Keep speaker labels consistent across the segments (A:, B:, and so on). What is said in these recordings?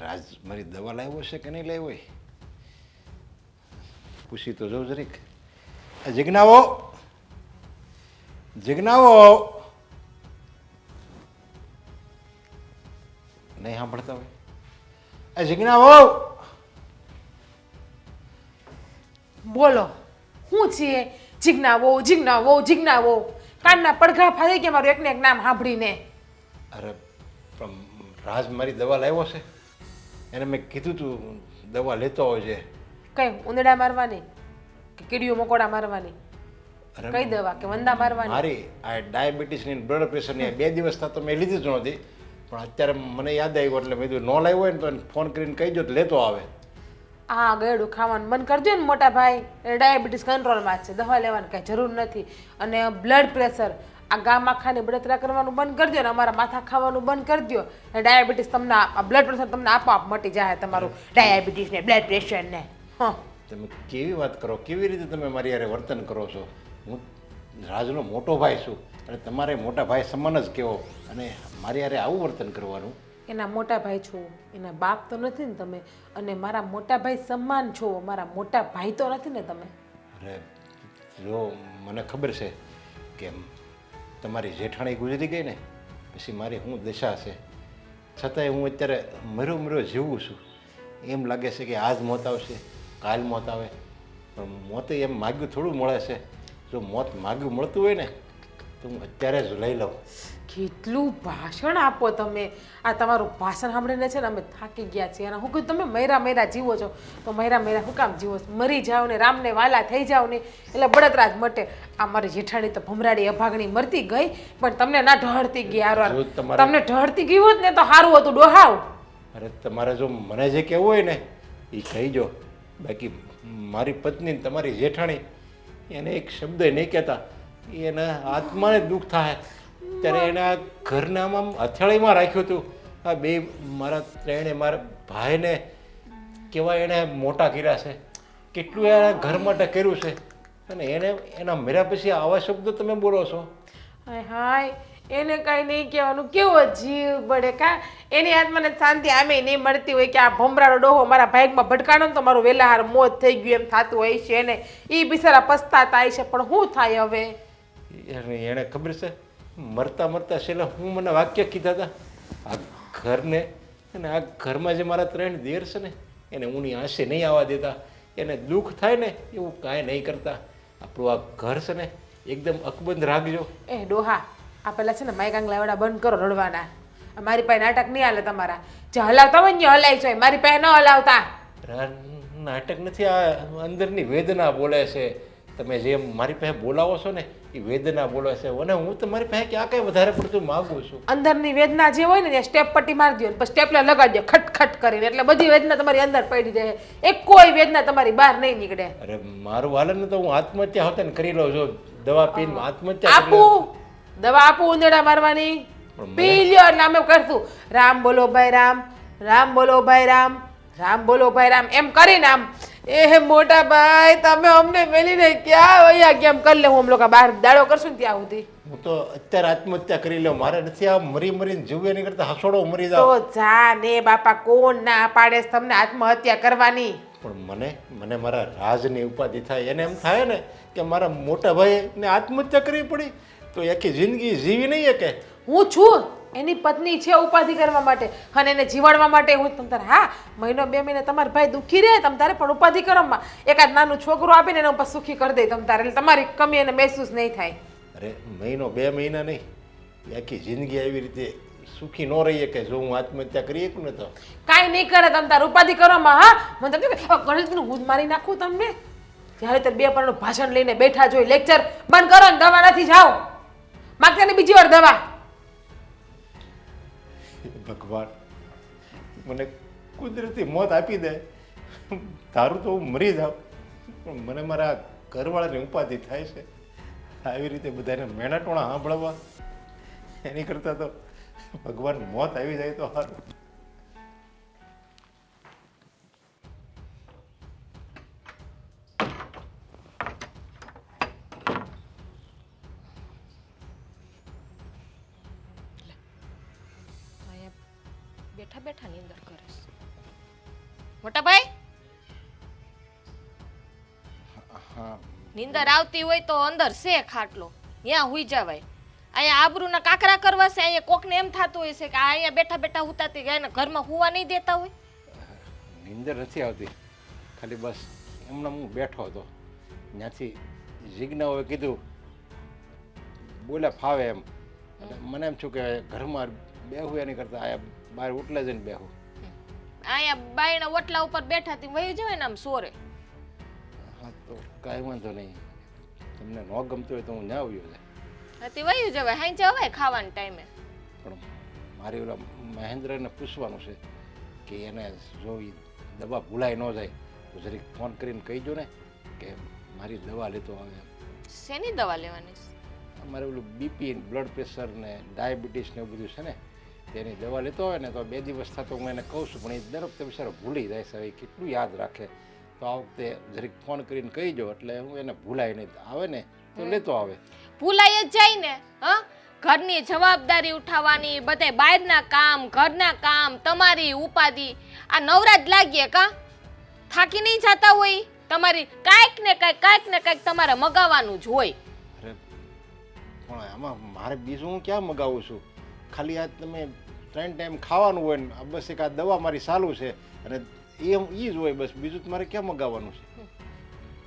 A: રાજ મારી દવા લાવ્યો છે કે નહીં લાવ્યો હોય પૂછી તો જોઉં જરીક. જિજ્ઞાવો જિજ્ઞાવો નહીં સાંભળતા હોય. જિજ્ઞાવો
B: બોલો શું છીએ? જીજ્ઞાવો જીજ્ઞાવો જીજ્ઞાવો કાનના પડઘા ફાડી ગયા મારું એકને એક નામ સાંભળીને.
A: અરે પણ રાજ મારી દવા લાવ્યો છે એને મેં કીધું તું દવા લેતો હોય છે.
B: કઈ ઉંદડા મારવાની કે કીડીઓ મકોડા મારવાની? કઈ દવા કે વંદા મારવાની?
A: મારી આ ડાયાબિટીસની બ્લડ પ્રેશરની 2 દિવસ થતા મેં લીધી જ નહોતી પણ અત્યારે મને યાદ આવ્યું એટલે મેં કીધું ન લાવ્યો હોય ને તો ફોન કરીને કહી દો તો લેતો આવે.
B: હા ગળું ખાવાનું બંધ કરજો ને મોટા ભાઈ. ડાયાબિટીસ કંટ્રોલમાં જ છે, દવા લેવાની કાંઈ જરૂર નથી. અને બ્લડ પ્રેશર આ ગામ આખાની બળતરા કરવાનું બંધ કરી દો ને અમારા માથા ખાવાનું બંધ કરી દો. ડાયાબિટીસ તમને બ્લડ પ્રેશર તમને આપોઆપ મટી જાય તમારું ડાયાબિટીસ ને બ્લડ પ્રેશર ને. હા
A: તમે કેવી વાત કરો, કેવી રીતે તમે મારી યારે વર્તન કરો છો? હું રાજનો મોટો ભાઈ છું અને તમારે મોટા ભાઈ સમાન જ કહેવો અને મારી યારે આવું વર્તન કરવાનું?
B: એના મોટા ભાઈ છો, એના બાપ તો નથી ને તમે. અને મારા મોટા ભાઈ સમાન છો, મારા મોટા ભાઈ તો નથી ને તમે.
A: અરે જો મને ખબર છે કે તમારી જેઠાણી ગુજરી ગઈ ને પછી મારી શું દશા છે, છતાંય હું અત્યારે મર્યો જીવું છું. એમ લાગે છે કે આજ મોત આવશે, કાલ મોત આવે, પણ મોતે એમ માગ્યું થોડું મળે છે. જો મોત માગ્યું મળતું હોય ને તો હું અત્યારે જ લઈ લઉં.
B: કેટલું ભાષણ આપો તમે. આ તમારું ભાષણ સાંભળીને છે ને અમે થાકી ગયા છીએ. અને હું કહું તમે મૈરા જીવો છો તો મૈરા શું કામ જીવો છો? મરી જાઓ ને રામને વાલા થઈ જાઓ ને એટલે બળતરા જ મટે. આ મારી જેઠાણી તો ભમરાડી અભાગણી મરતી ગઈ પણ તમને ના ઢળતી ગઈ. હારો તમને ઢળતી ગઈ હોત ને તો સારું હતું ડોહાવ.
A: અરે તમારે જો મને જે કહેવું હોય ને એ કહીજો. બાકી મારી પત્ની તમારી જેઠાણી એને એક શબ્દ નહીં કહેતા, એના આત્માને દુઃખ થાય. ત્યારે એના ઘરના આમ હથેળીમાં રાખ્યું હતું. આ બે મારા ત્રણે મારા ભાઈને કેવા એણે મોટા કર્યા છે, કેટલું એના ઘર માટે કર્યું છે અને એને એના મર્યા પછી આવા શબ્દો તમે બોલો છો?
B: હાય હાય એને કાંઈ નહીં કહેવાનું. કેવો જીવ બળે કા એની આત્માને શાંતિ આમે નહીં મળતી હોય કે આ ભમરાનો ડોહો મારા ભાગમાં ભટકાણો ને તો મારું વહેલા હાર મોત થઈ ગયું એમ થતું હોય છે. એને એ બિચારા પસ્તાતા છે પણ શું થાય હવે?
A: એને ખબર છે મરતા મરતા છેલ્લે હું મને વાક્ય કીધા હતા આ ઘરને અને આ ઘરમાં જે મારા 3 દેર છે ને એને ઊની આંસે નહીં આવવા દેતા. એને દુઃખ થાય ને એવું કાંઈ નહીં કરતા. આપણું આ ઘર છે ને એકદમ અકબંધ રાખજો.
B: એ ડોહા આ પેલા છે ને માયકાંગ લાવડા બંધ કરો રડવાના. મારી પાસે નાટક નહીં હાલે તમારા. જે હલાવતા હોય ને હલાય છે, મારી પાસે ન હલાવતા.
A: નાટક નથી, આ અંદરની વેદના બોલે છે. તમે જે મારી પાસે બોલાવો છો ને એ વેદના બોલે છે અને હું તમારી પાસે ક્યાં કંઈ વધારે પડતું માગું છું.
B: અંદરની વેદના જે હોય ને ત્યાં સ્ટેપ પટ્ટી મારી દો પછી સ્ટેપલર લગાડી દો ખટખટ કરીને એટલે બધી વેદના તમારી અંદર પડી જાય. એક કોઈ વેદના તમારી બહાર નહીં નીકળે.
A: અરે મારું હાલત તો હું આત્મહત્યા હોતે ને કરી લઉં છું. દવા પીને આત્મહત્યા
B: આપું, દવા આપું ઉંદરડા મારવાની પી લ્યો એટલે અમે કરશું રામ બોલો ભાઈ રામ, રામ બોલો ભાઈ રામ, રામ બોલો ભાઈ રામ એમ કરીને આમ એ મોટા ભાઈ તમે અમને મેલીને ક્યાં વયા કેમ કરી લે. હું અમ લોકો બહાર દાડો કરશું ને ત્યાં સુધી
A: હું તો અત્યારે આત્મહત્યા કરી લઉં. મારે નથી આ મરીને જીવવે નહીં કરતા હસોડો મરી જાવ.
B: તો જા ને બાપા કોણ ના પાડે છે તમને આત્મહત્યા કરવાની?
A: પણ મને મારા રાજની ઉપાધિ થાય. એને એમ થાય ને કે મારા મોટા ભાઈને આત્મહત્યા કરવી પડી તો આખી જિંદગી જીવી નહીં શકે.
B: હું છું એની પત્ની છે ઉપાધિ કરવા માટે અને એને જીવાડવા માટે હું તમ તારે હા 1 2 મહિને તમારા ભાઈ દુઃખી રહે તમ તારે પણ ઉપાધિ કરવામાં એકાદ નાનું છોકરું આપીને એને ઉપર સુખી કરી દે તમ તારે એટલે તમારી કમી એને મહેસૂસ નહીં થાય.
A: અરે 1 2 મહિના નહીં, આખી જિંદગી આવી રીતે સુખી ન રહીએ કે જો હું આત્મહત્યા કરી શકું ને તો
B: કાંઈ નહીં કરે તમ તારે ઉપાધિ કરવામાં. હા મને તમને ગણિતનું હું જ મારી નાખું તમને. જ્યારે તે 2 પરનું ભાષણ લઈને બેઠા જોઈ લેક્ચર બંધ કરો ને દવા નથી જાઓ માગતા ને બીજી વાર દવા.
A: ભગવાન મને કુદરતી મોત આપી દે, તારું તો હું મરી જાઉં પણ મને મારા ઘરવાળાની ઉપાધિ થાય છે. આવી રીતે બધાને મેણાટોણા સાંભળવા એની કરતાં તો ભગવાન મોત આવી જાય તો સારું.
C: બેઠા બેઠા ની અંદર કરે છે. મોટા ભાઈ
A: હા
C: નીંદર આવતી હોય તો અંદર છે ખાટલો, ત્યાં હુઈ જવાય. અહીંયા આબરૂના કાકરા કરવા છે, અહીંયા કોકને એમ થતું હોય છે કે આ અહીંયા બેઠા બેઠા હુતાતી ગયા ને ઘરમાં હુવા નહીં દેતા હોય.
A: નીંદર નથી આવતી, ખાલી બસ એમને હું બેઠો હતો, ત્યાંથી જીજ્ઞાઓએ કીધું બોલ્યા ફાવે એમ, એટલે મને એમ છું કે ઘરમાં બેહું એની કરતાં આયા બહાર ઉટલે જઈને બેહું.
C: અહીંયા બાયના ઓટલા ઉપર બેઠા હતી વહી જવાય ને આમ સોરે.
A: હા તો કાંઈ વાંધો નહીં, તમને ન ગમતું હોય તો હું ના આવ્યો છે.
C: હતી વહી જવાય, હાઈ જવાય ખાવાના ટાઈમે.
A: પણ મારે ઓલા મહેન્દ્રને પૂછવાનું છે કે એને જો એ દવા ભૂલાઈ ન જાય તો જરીક ફોન કરીને કહીજો ને કે મારી દવા લેતો આવે.
C: શેની દવા લેવાની છે?
A: અમારે ઓલું બીપી બ્લડ પ્રેશર ને ડાયાબિટીસ ને એવું બધું છે ને, તેની દવા લેતો હોય ને તો 2 દિવસ થતો હું એને કહું છું, પણ એ દર વખતે બિચારો ભૂલી જાય છે. હવે કેટલું યાદ રાખે, તો આ વખતે જરીક ફોન કરીને કહીજો એટલે હું એને ભૂલાય નહીં, આવે ને તો લેતો આવે.
C: ભૂલાઈ જ જાય ને. હા, ઘરની જવાબદારી ઉઠાવવાની, બધે બહારના કામ, ઘરના કામ, તમારી ઉપાધિ, આ નવરાજ લાગીએ કા? થાકી નહીં જતા હોય તમારી? કાંઈક ને કાંઈક તમારે મગાવવાનું જ હોય.
A: અરે પણ આમાં મારે બીજું હું ક્યાં મગાવું છું? ખાલી આ તમે 3 ટાઈમ ખાવાનું હોય ને બસ એક આ દવા મારી ચાલુ છે અને એ જ હોય બસ, બીજું તમારે ક્યાં મગાવવાનું છે?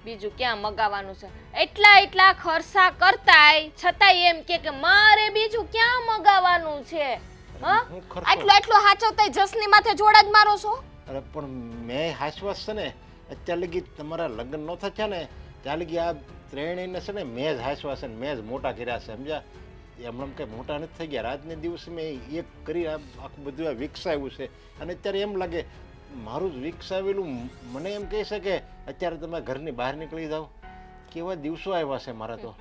C: બીજું ક્યાં મગાવવાનું છે? એટલા ખર્ચા કરતાય છતાંય એમ કે મારે બીજું ક્યાં મગાવવાનું છે. હા, આટલું હાચવતાય જસની માથે જોડા જ મારો છો.
A: અરે પણ મેં હાશવાસ છે ને અત્યાર લગી તમારા લગ્ન ન થયા ને ત્યાં લગી આ ત્રણેયને છે ને મેં જ હાશવાસ છે ને મેં જ મોટા કર્યા છે, સમજ્યા? એમણે કંઈ મોટા નથી થઈ ગયા. રાજને દિવસે મેં એક કરી આખું બધું આ વિકસાવ્યું છે અને અત્યારે એમ લાગે મારું જ વિકસાવેલું મને એમ કહી શકે અત્યારે તમે ઘરની બહાર નીકળી જાઓ. કેવા દિવસો આવ્યા છે મારા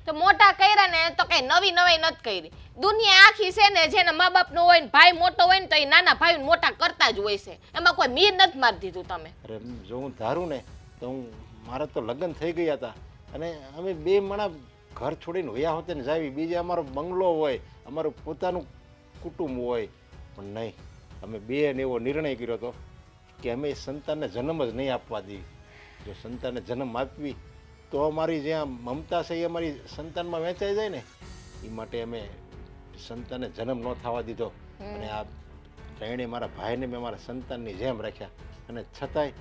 A: તો
C: મોટા કર્યા ને તો કઈ નવી નથી કરી. દુનિયા આખી છે ને જેને મા બાપ નો હોય ને ભાઈ મોટો હોય ને તો એ નાના ભાઈ મોટા કરતા જ હોય છે, એમાં કોઈ મીર નથી મારી દીધું તમે.
A: અરે જો હું ધારું ને તો મારા તો લગ્ન થઈ ગયા હતા અને અમે 2 માણા ઘર છોડીને વયા હોતે ને જાવી, બીજે અમારો બંગલો હોય, અમારું પોતાનું કુટુંબ હોય, પણ નહીં, અમે 2 એવો નિર્ણય કર્યો હતો કે અમે સંતાનને જન્મ જ નહીં આપવા દઈએ. જો સંતાનને જન્મ આપવી તો અમારી જ્યાં મમતા છે એ અમારી સંતાનમાં વહેંચાઈ જાય ને, એ માટે અમે સંતાનને જન્મ ન થવા દીધો અને આ ત્રણેય મારા ભાઈને મેં મારા સંતાનની જેમ રાખ્યા. અને છતાંય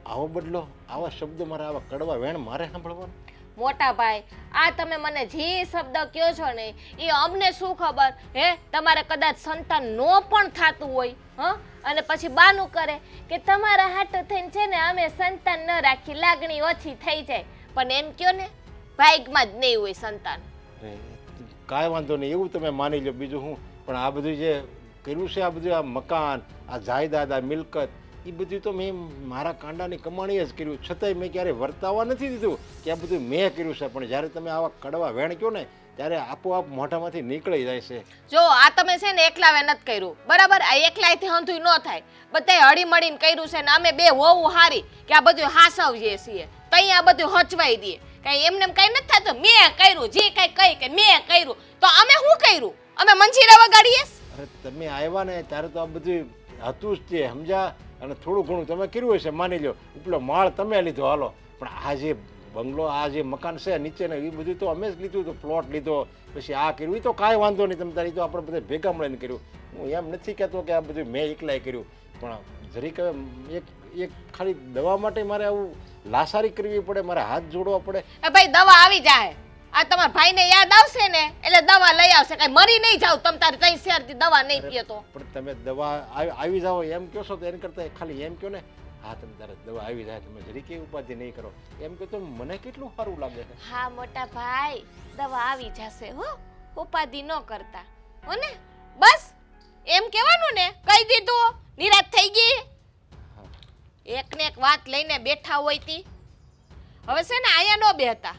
A: આવો બદલો, આવા શબ્દો મારા, આવા કડવા વેણ મારે સાંભળવાનું?
C: મોટા ભાઈ, આ તમે મને જે શબ્દ કહો છો ને એ અમને શું ખબર હે? તમારે કદાચ સંતાન નો પણ થતું હોય હ, અને પછી બાનું કરે કે તમારા હાટુ થઈને છે ને અમે સંતાન ન રાખી, લાગણી ઓછી થઈ જાય. પણ એમ કયો ને ભાગ્યમાં જ નહીં હોય સંતાન.
A: કાંઈ વાંધો નહીં, એવું તમે માની લો, બીજું હું. પણ આ બધું જે કર્યું છે, આ બધું આ મકાન, આ જાયદાદ, આ મિલકત, એ બધું તો મેં મારા કાંડાની કમાણીએ જ કર્યું, છતાંય મેં ક્યારેય વર્તાવા નથી દીધું કે આ બધું મેં કર્યું છે. પણ જ્યારે તમે આવા કડવા વેણ કહો ને ત્યારે આપોઆપ મોઢામાંથી નીકળી જાય છે.
C: જો આ તમે છે ને એકલાવે નથી કર્યું, બરાબર? આ એકલાયથી હંધુય ન થાય, બધાય હળી મળીને કર્યું છે ને અમે 2 હોવું હારી કે આ બધું હાસવીએ છીએ, તઈ આ બધું હચવાઈ દઈએ. કઈ એમને કઈ નથી થતું. મેં કર્યું, જે કઈ કહી કે મેં કર્યું, તો અમે શું કર્યું? અમે મંજીરા વગાડીએ?
A: અરે તમે આવ્યા ને ત્યારે તો આ બધું હતું જ તે, સમજ્યા? અને થોડું ઘણું તમે કર્યું હશે, માની લો ઉપલો માળ તમે લીધો, હાલો. પણ આ જે બંગલો, આ જે મકાન છે નીચે ને, એ બધું તો અમે જ લીધું, તો પ્લોટ લીધો, પછી આ કર્યું, એ તો કાંઈ વાંધો નહીં, તમે તારી તો આપણે બધા ભેગા મળીને કર્યું. હું એમ નથી કહેતો કે આ બધું મેં એકલાય કર્યું, પણ જરીક એક ખાલી દવા માટે મારે આવું લાસારી કરવી પડે, મારે હાથ જોડવા પડે.
C: એ ભાઈ દવા આવી જાય, આ તમારા ભાઈને યાદ આવશે ને એટલે દવા લઈ આવશે. કઈ મરી નહીં જાવ તમ તારે તઈ શેરથી દવા નહીં પીએ તો.
A: પણ તમે દવા આવી જાઓ એમ કહો છો તો એને કરતા ખાલી એમ કહો ને, હા તમે તારે દવા આવી જાય, તમે જરી કઈ ઉપાધિ નહીં કરો, એમ કહો તો મને કેટલું સારું લાગે છે.
C: હા મોટા ભાઈ, દવા આવી જશે હો, ઉપાધિ ન કરતા હો ને, બસ એમ કહેવાનું ને. કહી દીધું, નિરાશ થઈ ગઈ. એકને એક વાત લઈને બેઠા હોય તી. હવે છે ને આયા ન બેહતા,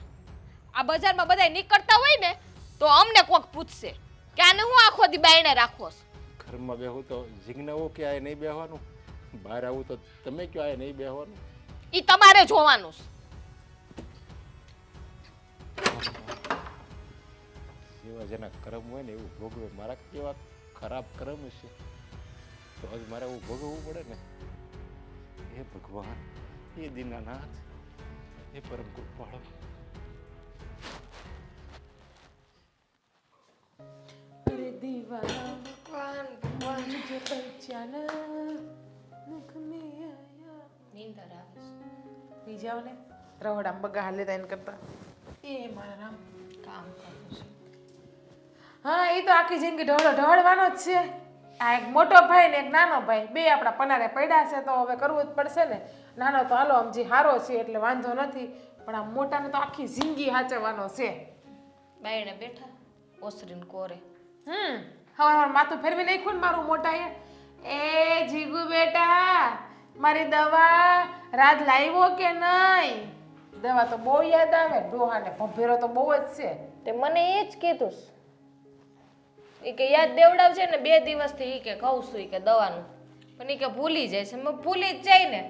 C: આ બજારમાં બધા નીકળતા હોય ને તો અમને કોક પૂછશે કે આને હું આખો દી બાયણે રાખો છો.
A: ઘરમાં બેહું તો જીજ્ઞાઓ કે આ નહીં બેહવાનું, બહાર આવું તો તમે કયો આ નહીં બેહવાનું.
C: ઈ તમારે જોવાનું છે.
A: જેવા જેના કર્મ હોય ને એવું ભોગવે. મારા કેવા ખરાબ કર્મ છે તો હજી મારે એવું ભોગવવું પડે ને. હે ભગવાન, હે દીનાનાથ, હે પરમ કૃપાળુ.
B: અરે દીવાના
C: ભગવાન ભગવાન
B: મુझे पहचाना मुख में आया.
C: નીંદર આવે છે.
B: પી જાઓ ને રવડા બગા હાલે તાઈને કરતા એ મારા રામ.
C: કામ કરું છું.
B: હા એ તો આખી જિંદગી ઢવળવાનો જ છે. આ એક મોટો ભાઈ ને એક નાનો ભાઈ બે આપણા પનારે પડ્યા છે તો હવે કરવું જ પડશે ને. નાનો તો હાલો સમજી હારો છે એટલે વાંધો નથી, પણ આ મોટાને તો આખી જિંદગી હાચવવાનો છે.
C: બાયણે બેઠા ઓસરીને કોરે.
B: હવે માથું ફેરવી નાખ્યું ને મારું મોટાએ. એ જીગુ બેટા મારી દવા રાત લાવ્યો કે નહીં? દવા તો બહુ યાદ આવે, ડોહાને ભભેરો તો બહુ જ છે.
C: તે મને એ જ કીધું એ કે યાદ દેવડાવજે ને 2 દિવસથી ઈ કે કહું છું ઈ કે દવાનું, પણ ઈ કે ભૂલી જાય છે. મેં ભૂલી જ જાય ને.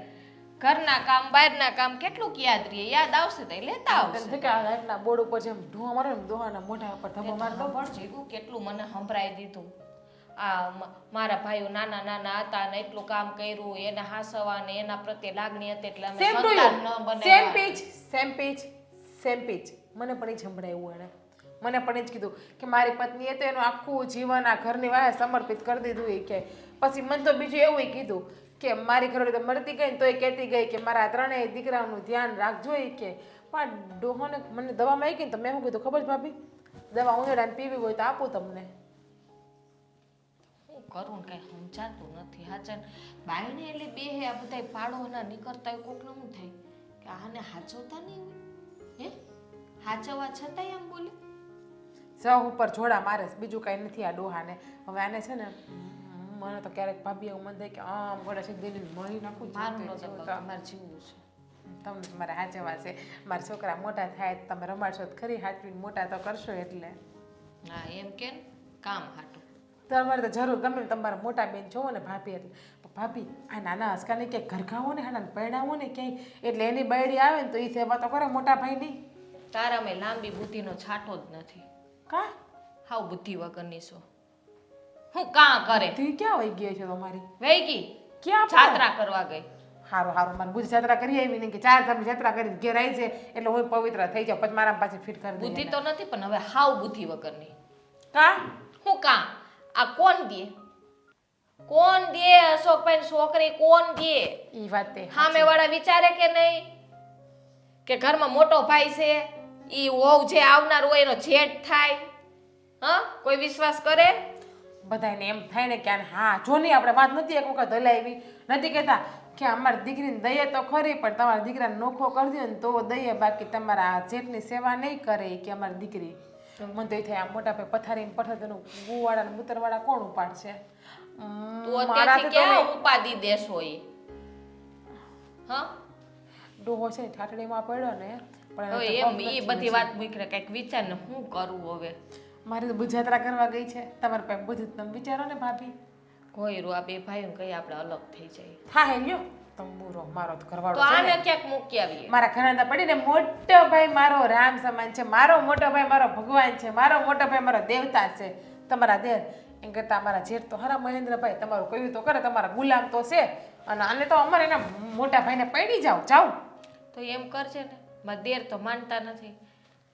C: ઘરના કામ બહારના કામ કેટલું યાદ રહે. યાદ આવશે તો ઈ લેતા આવશે.
B: એટલા બોર્ડ ઉપર જેમ ઢોવા મારે ને ડોહાના મોઢા ઉપર ધબ્બો મારતો.
C: પણ જીગું કેટલું મને સંભળાઈ દીધું. આ મારા ભાઈઓ નાના નાના હતા ને એટલું કામ કર્યું, એને હાસવા ને એના પ્રત્યે લાગણી હતી એટલે અમે
B: સેમ ટુ
C: સંતાન ન
B: યુ,
C: બને.
B: Same pitch, same pitch, same pitch. મને પણ એ સંભળાયું એને. મને પણ એ જ કીધું કે મારી પત્નીએ તો એનું આખું જીવન આ ઘરની વાહે સમર્પિત કરી દીધું. એ કે પછી મને તો બીજું એવું કીધું કે મારી ઘરવાળી તો મરતી ગઈ ને તોય કહેતી ગઈ કે મારા 3 દીકરાઓનું ધ્યાન રાખજો. એ કે પણ ડોહોને મને દવા માં ગઈ ને તો મેં શું કીધું ખબર છે ભાભી, દવા ઉંદરડાને પીવી હોય તો આપું તમને.
C: હું કરું ને કઈ સમજાતું નથી. હાચન બાયણે એટલે બે હે આ બધા પાડોના નીકળતા હોય કોકને શું થાય કે આને હાચવતા નહીં હોય. હે હાચવવા છતાંય આમ બોલે.
B: સૌ ઉપર જોડા મારે છે, બીજું કાંઈ નથી આ ડોહાને. હવે આને છે ને મને તો ક્યારેક ભાભી એવું મન થાય કે આમ ગોળા છે દિલ્હી મળી નાખું.
C: મારું નતો તમારે જીવવું છે.
B: તમને તમારે હાચવા છે. મારા છોકરા મોટા થાય તમે રમાડશો તો ખરી, હાચવીને મોટા તો કરશો એટલે.
C: હા એમ કે ને, કામ હાટું.
B: તમારે તો જરૂર ગમે ને તમારા મોટા બેન જોવો ને ભાભી એટલે ભાભી આ નાના હસકાને ક્યાંક ઘરઘાવો ને હાના પરણાવો ને ક્યાંય એટલે એની બાયડી આવે ને તો એ સેવા તો કરે મોટા ભાઈની.
C: તારામાં લાંબી બુદ્ધિનો છાંટો જ નથી.
B: કા
C: હાવ બુદ્ધિ વગરની છો. હું કાં કરે
B: તું ક્યાં વહી ગઈ છે તમારી?
C: વહી ગઈ
B: ક્યાં
C: જાત્રા કરવા ગઈ.
B: હારું હારું મારે બુદ્ધ જાત્રા કરી આવી નહીં કે 4 ધામ જાત્રા કરી ઘેર આવી છે એટલે હું પવિત્ર થઈ જાઉં પછી મારા પાસે ફિટ કરી
C: બુદ્ધિ
B: દે.
C: તો નથી પણ હવે હાવ બુદ્ધિ વગરની.
B: કા
C: હું કાં આ કોણ દે? કોણ દે? અશોકભાઈ છોકરી કોણ દે?
B: ઈ વાત તે
C: સામે વાળા વિચારે કે નહીં કે ઘરમાં મોટો ભાઈ છે ઈ હોવ જે આવનાર હોય એનો જેઠ થાય? હા કોઈ વિશ્વાસ કરે?
B: બધાને એમ થાય ને કે આને હા જો નહીં આપણે વાત નથી એક વખત હલાવી નથી કહેતા કે અમારી દીકરીને દઈએ તો ખરી પણ તમારા દીકરાને નોખો કરી દો ને તો દઈએ, બાકી તમારા જેટની સેવા નહીં કરે કે અમારી દીકરી. મને તો એ થાય આ મોટા ભાઈ પથારી પઠારીનું ગુવાળા ને મૂતરવાળા કોણ ઉપાડશે?
C: તું અત્યારથી ક્યાં ઉપાદી દેશો ઈ? હા
B: ડોહો છે ઠાઠડીમાં પડ્યો ને પણ
C: હવે એમ ઈ બધી વાત મૂકીને કઈક વિચાર ને શું કરવું હવે?
B: મારે તો બુજાત્રા કરવા ગઈ છે, તમારે પાસે બધું તમે વિચારો ને ભાભી.
C: કોઈરું આ બે ભાઈઓ કઈ આપણે અલગ થઈ જાય.
B: હા હે લ્યો તંબુરો મારો તો
C: તો
B: ઘરવાળો છે
C: આને
B: ને.
C: ક્યાંક મૂકી આવીએ.
B: મારા ઘરના પડીને મોટો ભાઈ મારો રામ સમાન છે, મારો મોટો ભાઈ મારો ભગવાન છે, મારો મોટો ભાઈ મારો દેવતા છે. તમારા દેર એમ કરતા અમારા જેઠ તો હરા મહેન્દ્રભાઈ તમારું કહ્યું તો કરે, તમારા ગુલામ તો છે અને આને તો અમારે એના મોટા ભાઈને પડી જાવ.
C: તો એમ કરજે ને, મારા દેર તો માનતા નથી,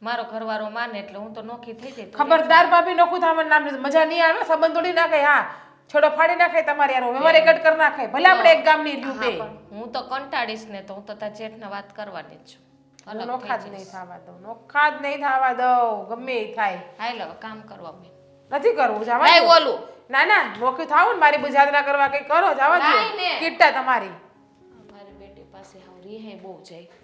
C: મારો ઘરવાળો માને એટલે હું તો નોખી થઈ જાય.
B: ખબરદાર ભાભી નોખું થવાનું નામ લીધું મજા નહીં આવે, સંબંધ તોડી નાખે. હા છોડો ફાડી નાખે તમારે યાર, વ્યવહારે કટ કરી નાખે. ભલે આપણે એક ગામની રહ્યું બે.
C: હું તો કંટાળીશ ને તો હું તો તાર જેઠને વાત કરવાની જ છું.
B: હું નોખા જ નહીં થવા દઉં, નોખા જ નહીં થવા દઉં, ગમે એ થાય.
C: હાલ હવે કામ કરવા મેં
B: નથી કરવું જવા
C: લાય
B: દો.
C: ઓલું.
B: ના ના નોખી થાવું ને મારી બુજાત્રા કરવા કઈ કરો જવા દો.
C: લાય ને.
B: કીટા તમારી
C: મારી બેટી પાસે હાવ રીહે બહુ જાય.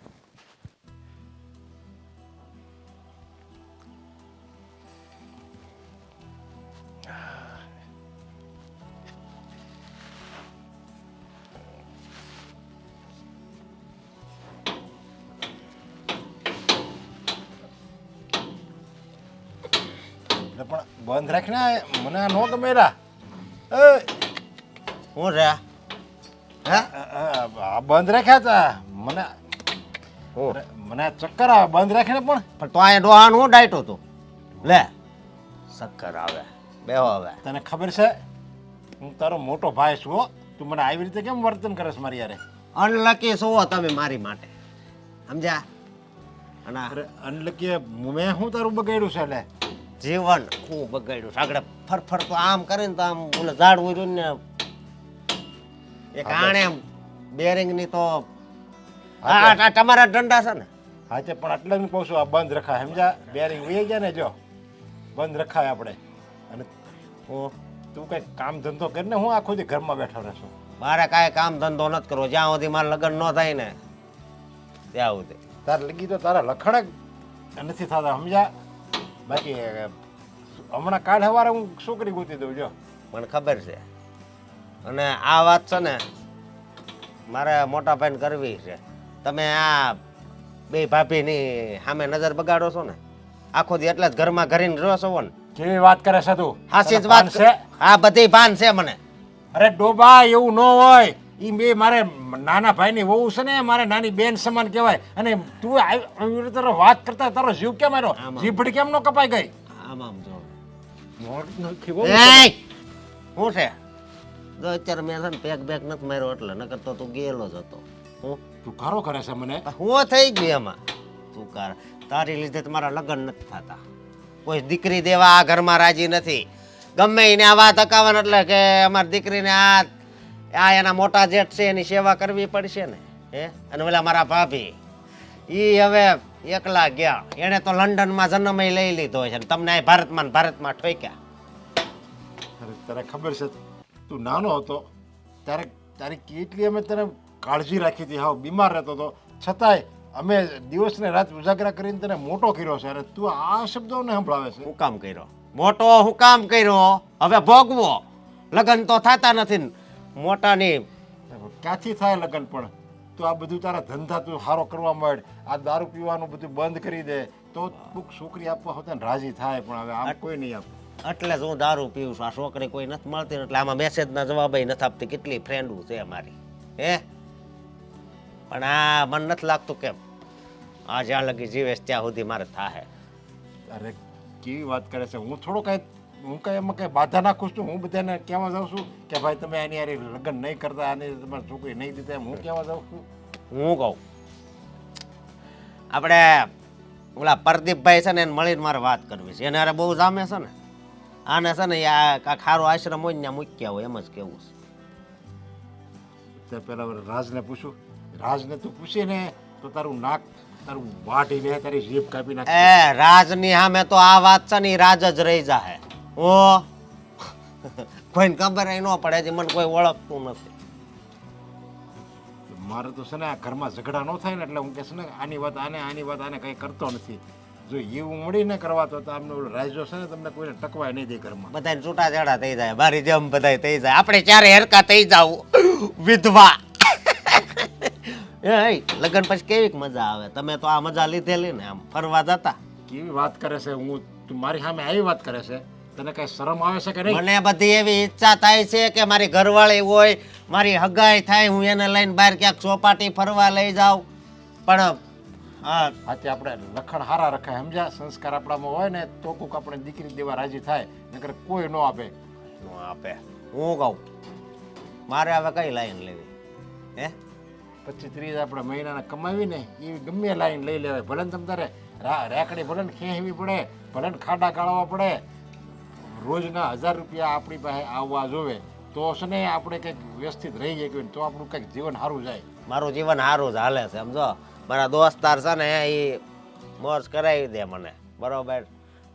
A: પણ બંધ રાખને, મને આ નો ગમે રા.
D: હું રે હે
A: આ બંધ રાખ્યા તા મને. મને આ ચક્કર આવે બંધ રાખીને. પણ
D: તો અહીંયા ડોહાનું હું ડાયટો તું લે ચક્કર આવે બેહો હવે.
A: તને ખબર છે હું તારો મોટો ભાઈ છું હો. તું મને આવી રીતે કેમ વર્તન કરે છે મારી યારે?
D: અનલકી છો તમે મારી માટે, સમજ્યા? અને
A: અરે અનલકી મેં શું તારું બગાડ્યું છે લે?
D: જીવન હું બગાડ્યું છે. આગળ ફરફર તો આમ કરીને તો આમ ઓલે ઝાડ ઉર્યું ને એક આણે બેરિંગ ની તો આ તમારા દંડા છે ને.
A: હા તે પણ આટલા હું કહું છું આ બંધ રખાય, સમજ્યા? બેરિંગ વહી ગયા ને જો બંધ રખાય આપણે. અને
D: હું
A: તું કંઈક કામ ધંધો કરીને હું આખો દી ઘરમાં બેઠો રહેશું?
D: મારે કાંઈ કામ ધંધો નથી કરવો. જ્યાં સુધી મારા લગ્ન ન થાય ને ત્યાં સુધી.
A: તાર લગી તો તારા લખણ જ નથી થતા, સમજ્યા? બાકી હમણાં કાલ સવારે હું છોકરી ગોતી દઉં જો.
D: મને ખબર છે. અને આ વાત છે ને મારે મોટા ભાઈને કરવી છે. તમે આ બે ભાભીની સામે નજર બગાડો છો ને આખો દી એટલે જ ઘરમાં ઘરીને રહો છો ને.
A: કેવી વાત કરે છે તું?
D: હાસી જ
A: તને
D: વાત
A: ભાન છે?
D: હા, બધી ભાન છે મને.
A: અરે ડોબા એવું ન હોય. ઈ બે મારે નાના ભાઈની વહુ છે ને, મારે નાની બેન સમાન કહેવાય. અને તું આવી રીતે વાત કરતા તારો જીવ કેમ આવ્યો?
D: આમાં.
A: જીભડી કેમ ન કપાઈ ગઈ?
D: આમ આમ જો
A: મોઢ નથી બહુ.
D: એય! શું છે? જો અત્યારે મેં છે ને પેક બેક નથી માર્યો એટલે નકર તો તું ગયેલો જ હતો. હું
A: તું ખારો કરે છે મને.
D: હું થઈ ગયું એમાં. તું કર તારી લીધે તમારા લગ્ન નથી થતા. કોઈ દીકરી દેવા આ ઘરમાં રાજી નથી. ગમે એને આ વાત અકાવન એટલે કે અમારી દીકરીને આ એના મોટા જેઠ છે એની સેવા કરવી પડશે ને. હે અને ઓલા મારા ભાભી ઈ હવે એકલા ગયા. એને તો લંડનમાં જન્મય લઈ લીધો છે ને તમને અહીં ભારતમાં ને ભારતમાં ઠોક્યા.
A: અરે તને ખબર છે તું નાનો હતો ત્યારે તારી કેટલી અમે તને કાળજી રાખી હતી, હાવ બીમાર રહેતો હતો, છતાંય અમે દિવસ ને રાત ઉજાગરા કરીને તને મોટો કર્યો છે. અને તું આ શબ્દોને સંભળાવે છે.
D: હું કામ કર્યો મોટો? હું કામ કર્યો? હવે ભોગવો. લગ્ન તો થતા નથી ને મોટાની.
A: ક્યાંથી થાય લગ્ન? પણ તું આ બધું તારા ધંધા તું સારો કરવા માંડ, આ દારૂ પીવાનું બધું બંધ કરી દે તો કોઈક છોકરી આપવા હોતા ને રાજી થાય. પણ હવે આમ કોઈ નહીં આપે.
D: એટલે જ હું દારૂ પીવું છું. આ છોકરી કોઈ નથી મળતી ને એટલે આમાં મેસેજના જવાબ નથી આપતી. કેટલી ફ્રેન્ડો છે મારી. હે પણ આ મને નથી લાગતું કેમ આ જ્યાં લગી જીવેશ ત્યાં સુધી મારે થાય.
A: અરે કેવી વાત કરે છે? હું થોડો કાંઈ હું કાંઈ એમાં કાંઈ બાધા નાખું છું? હું બધાને કહેવા જાઉં છું કે ભાઈ તમે આની હારે લગ્ન નહીં કરતા, આની તમારી છોકરી નહીં દીધા, એમ હું કહેવા જાઉં છું?
D: હું કહું આપણે ઓલા પ્રદીપભાઈ છે ને એને મળીને મારે વાત કરવી છે. એને હારે બહુ જામે છે ને. આને છે ને આ કાંઈક સારો આશ્રમ હોય ને ત્યાં મૂક્યા હોય એમ જ કેવું છે.
A: તે પહેલાં રાજને પૂછું. રાજને તું પૂછે ને તો તારું નાક તારું વાઢી લે, તારી જીભ કાપી નાખે.
D: એ રાજની સામે તો આ વાત છે ને ઈ રાજ જ રહી જાહે. ઓ કોઈને ખબર ન પડે છે. મને કોઈ ઓળખતું નથી.
A: મારે તો છે ને આ ઘરમાં ઝઘડા ન થાય ને એટલે હું કહેશ ને આની વાત આને કંઈ કરતો નથી. જો એવું મળીને કરવા તો આમને ઓલો રાજો છે ને તમને કોઈને ટકવાય નહીં દે ઘરમાં.
D: બધાને છૂટા છેડા થઈ જાય. મારી જેમ બધાય થઈ જાય. આપણે ચારે હેરકા થઈ જાવ વિધવા. એ લગ્ન પછી કેવી મજા આવે? તમે તો આ મજા લીધેલી ને આમ ફરવા જતા.
A: કેવી વાત કરે છે? તું મારી સામે આવી વાત કરે છે? તને કઈ શરમ આવે છે કે નહીં?
D: મને બધી એવી ઈચ્છા થાય છે કે મારી ઘરવાળી હોય, મારી હગાઈ થાય, હું એને લઈને બહાર ક્યાંક ચોપાટી ફરવા લઈ જાઉં. પણ હા
A: આથી આપણે લખણ હારા રખાય, સમજ્યા? સંસ્કાર આપણામાં હોય ને તો કોક આપણે દીકરી દેવા રાજી થાય, નકર કોઈ ન આપે.
D: નો આપે. હું કહું મારે હવે કઈ લાઈન લેવી? હે
A: 25-30 આપણે મહિનાના કમાવી ને એ ગમે લાઈન લઈ લેવાય. ભલે ને તમ તારે રેકડી ભલે ને ખેંચવી પડે, ભલે ને ખાડા ગાળવા પડે, રોજના 1000 રૂપિયા આપણી પાસે આવવા જોવે તો છે ને આપણે કંઈક વ્યવસ્થિત રહી જાય તો આપણું કંઈક જીવન સારું જાય.
D: મારું જીવન સારું જ હાલે છે સમજો. મારા દોસ્તાર છે ને એ મોજ કરાવી દે મને, બરોબર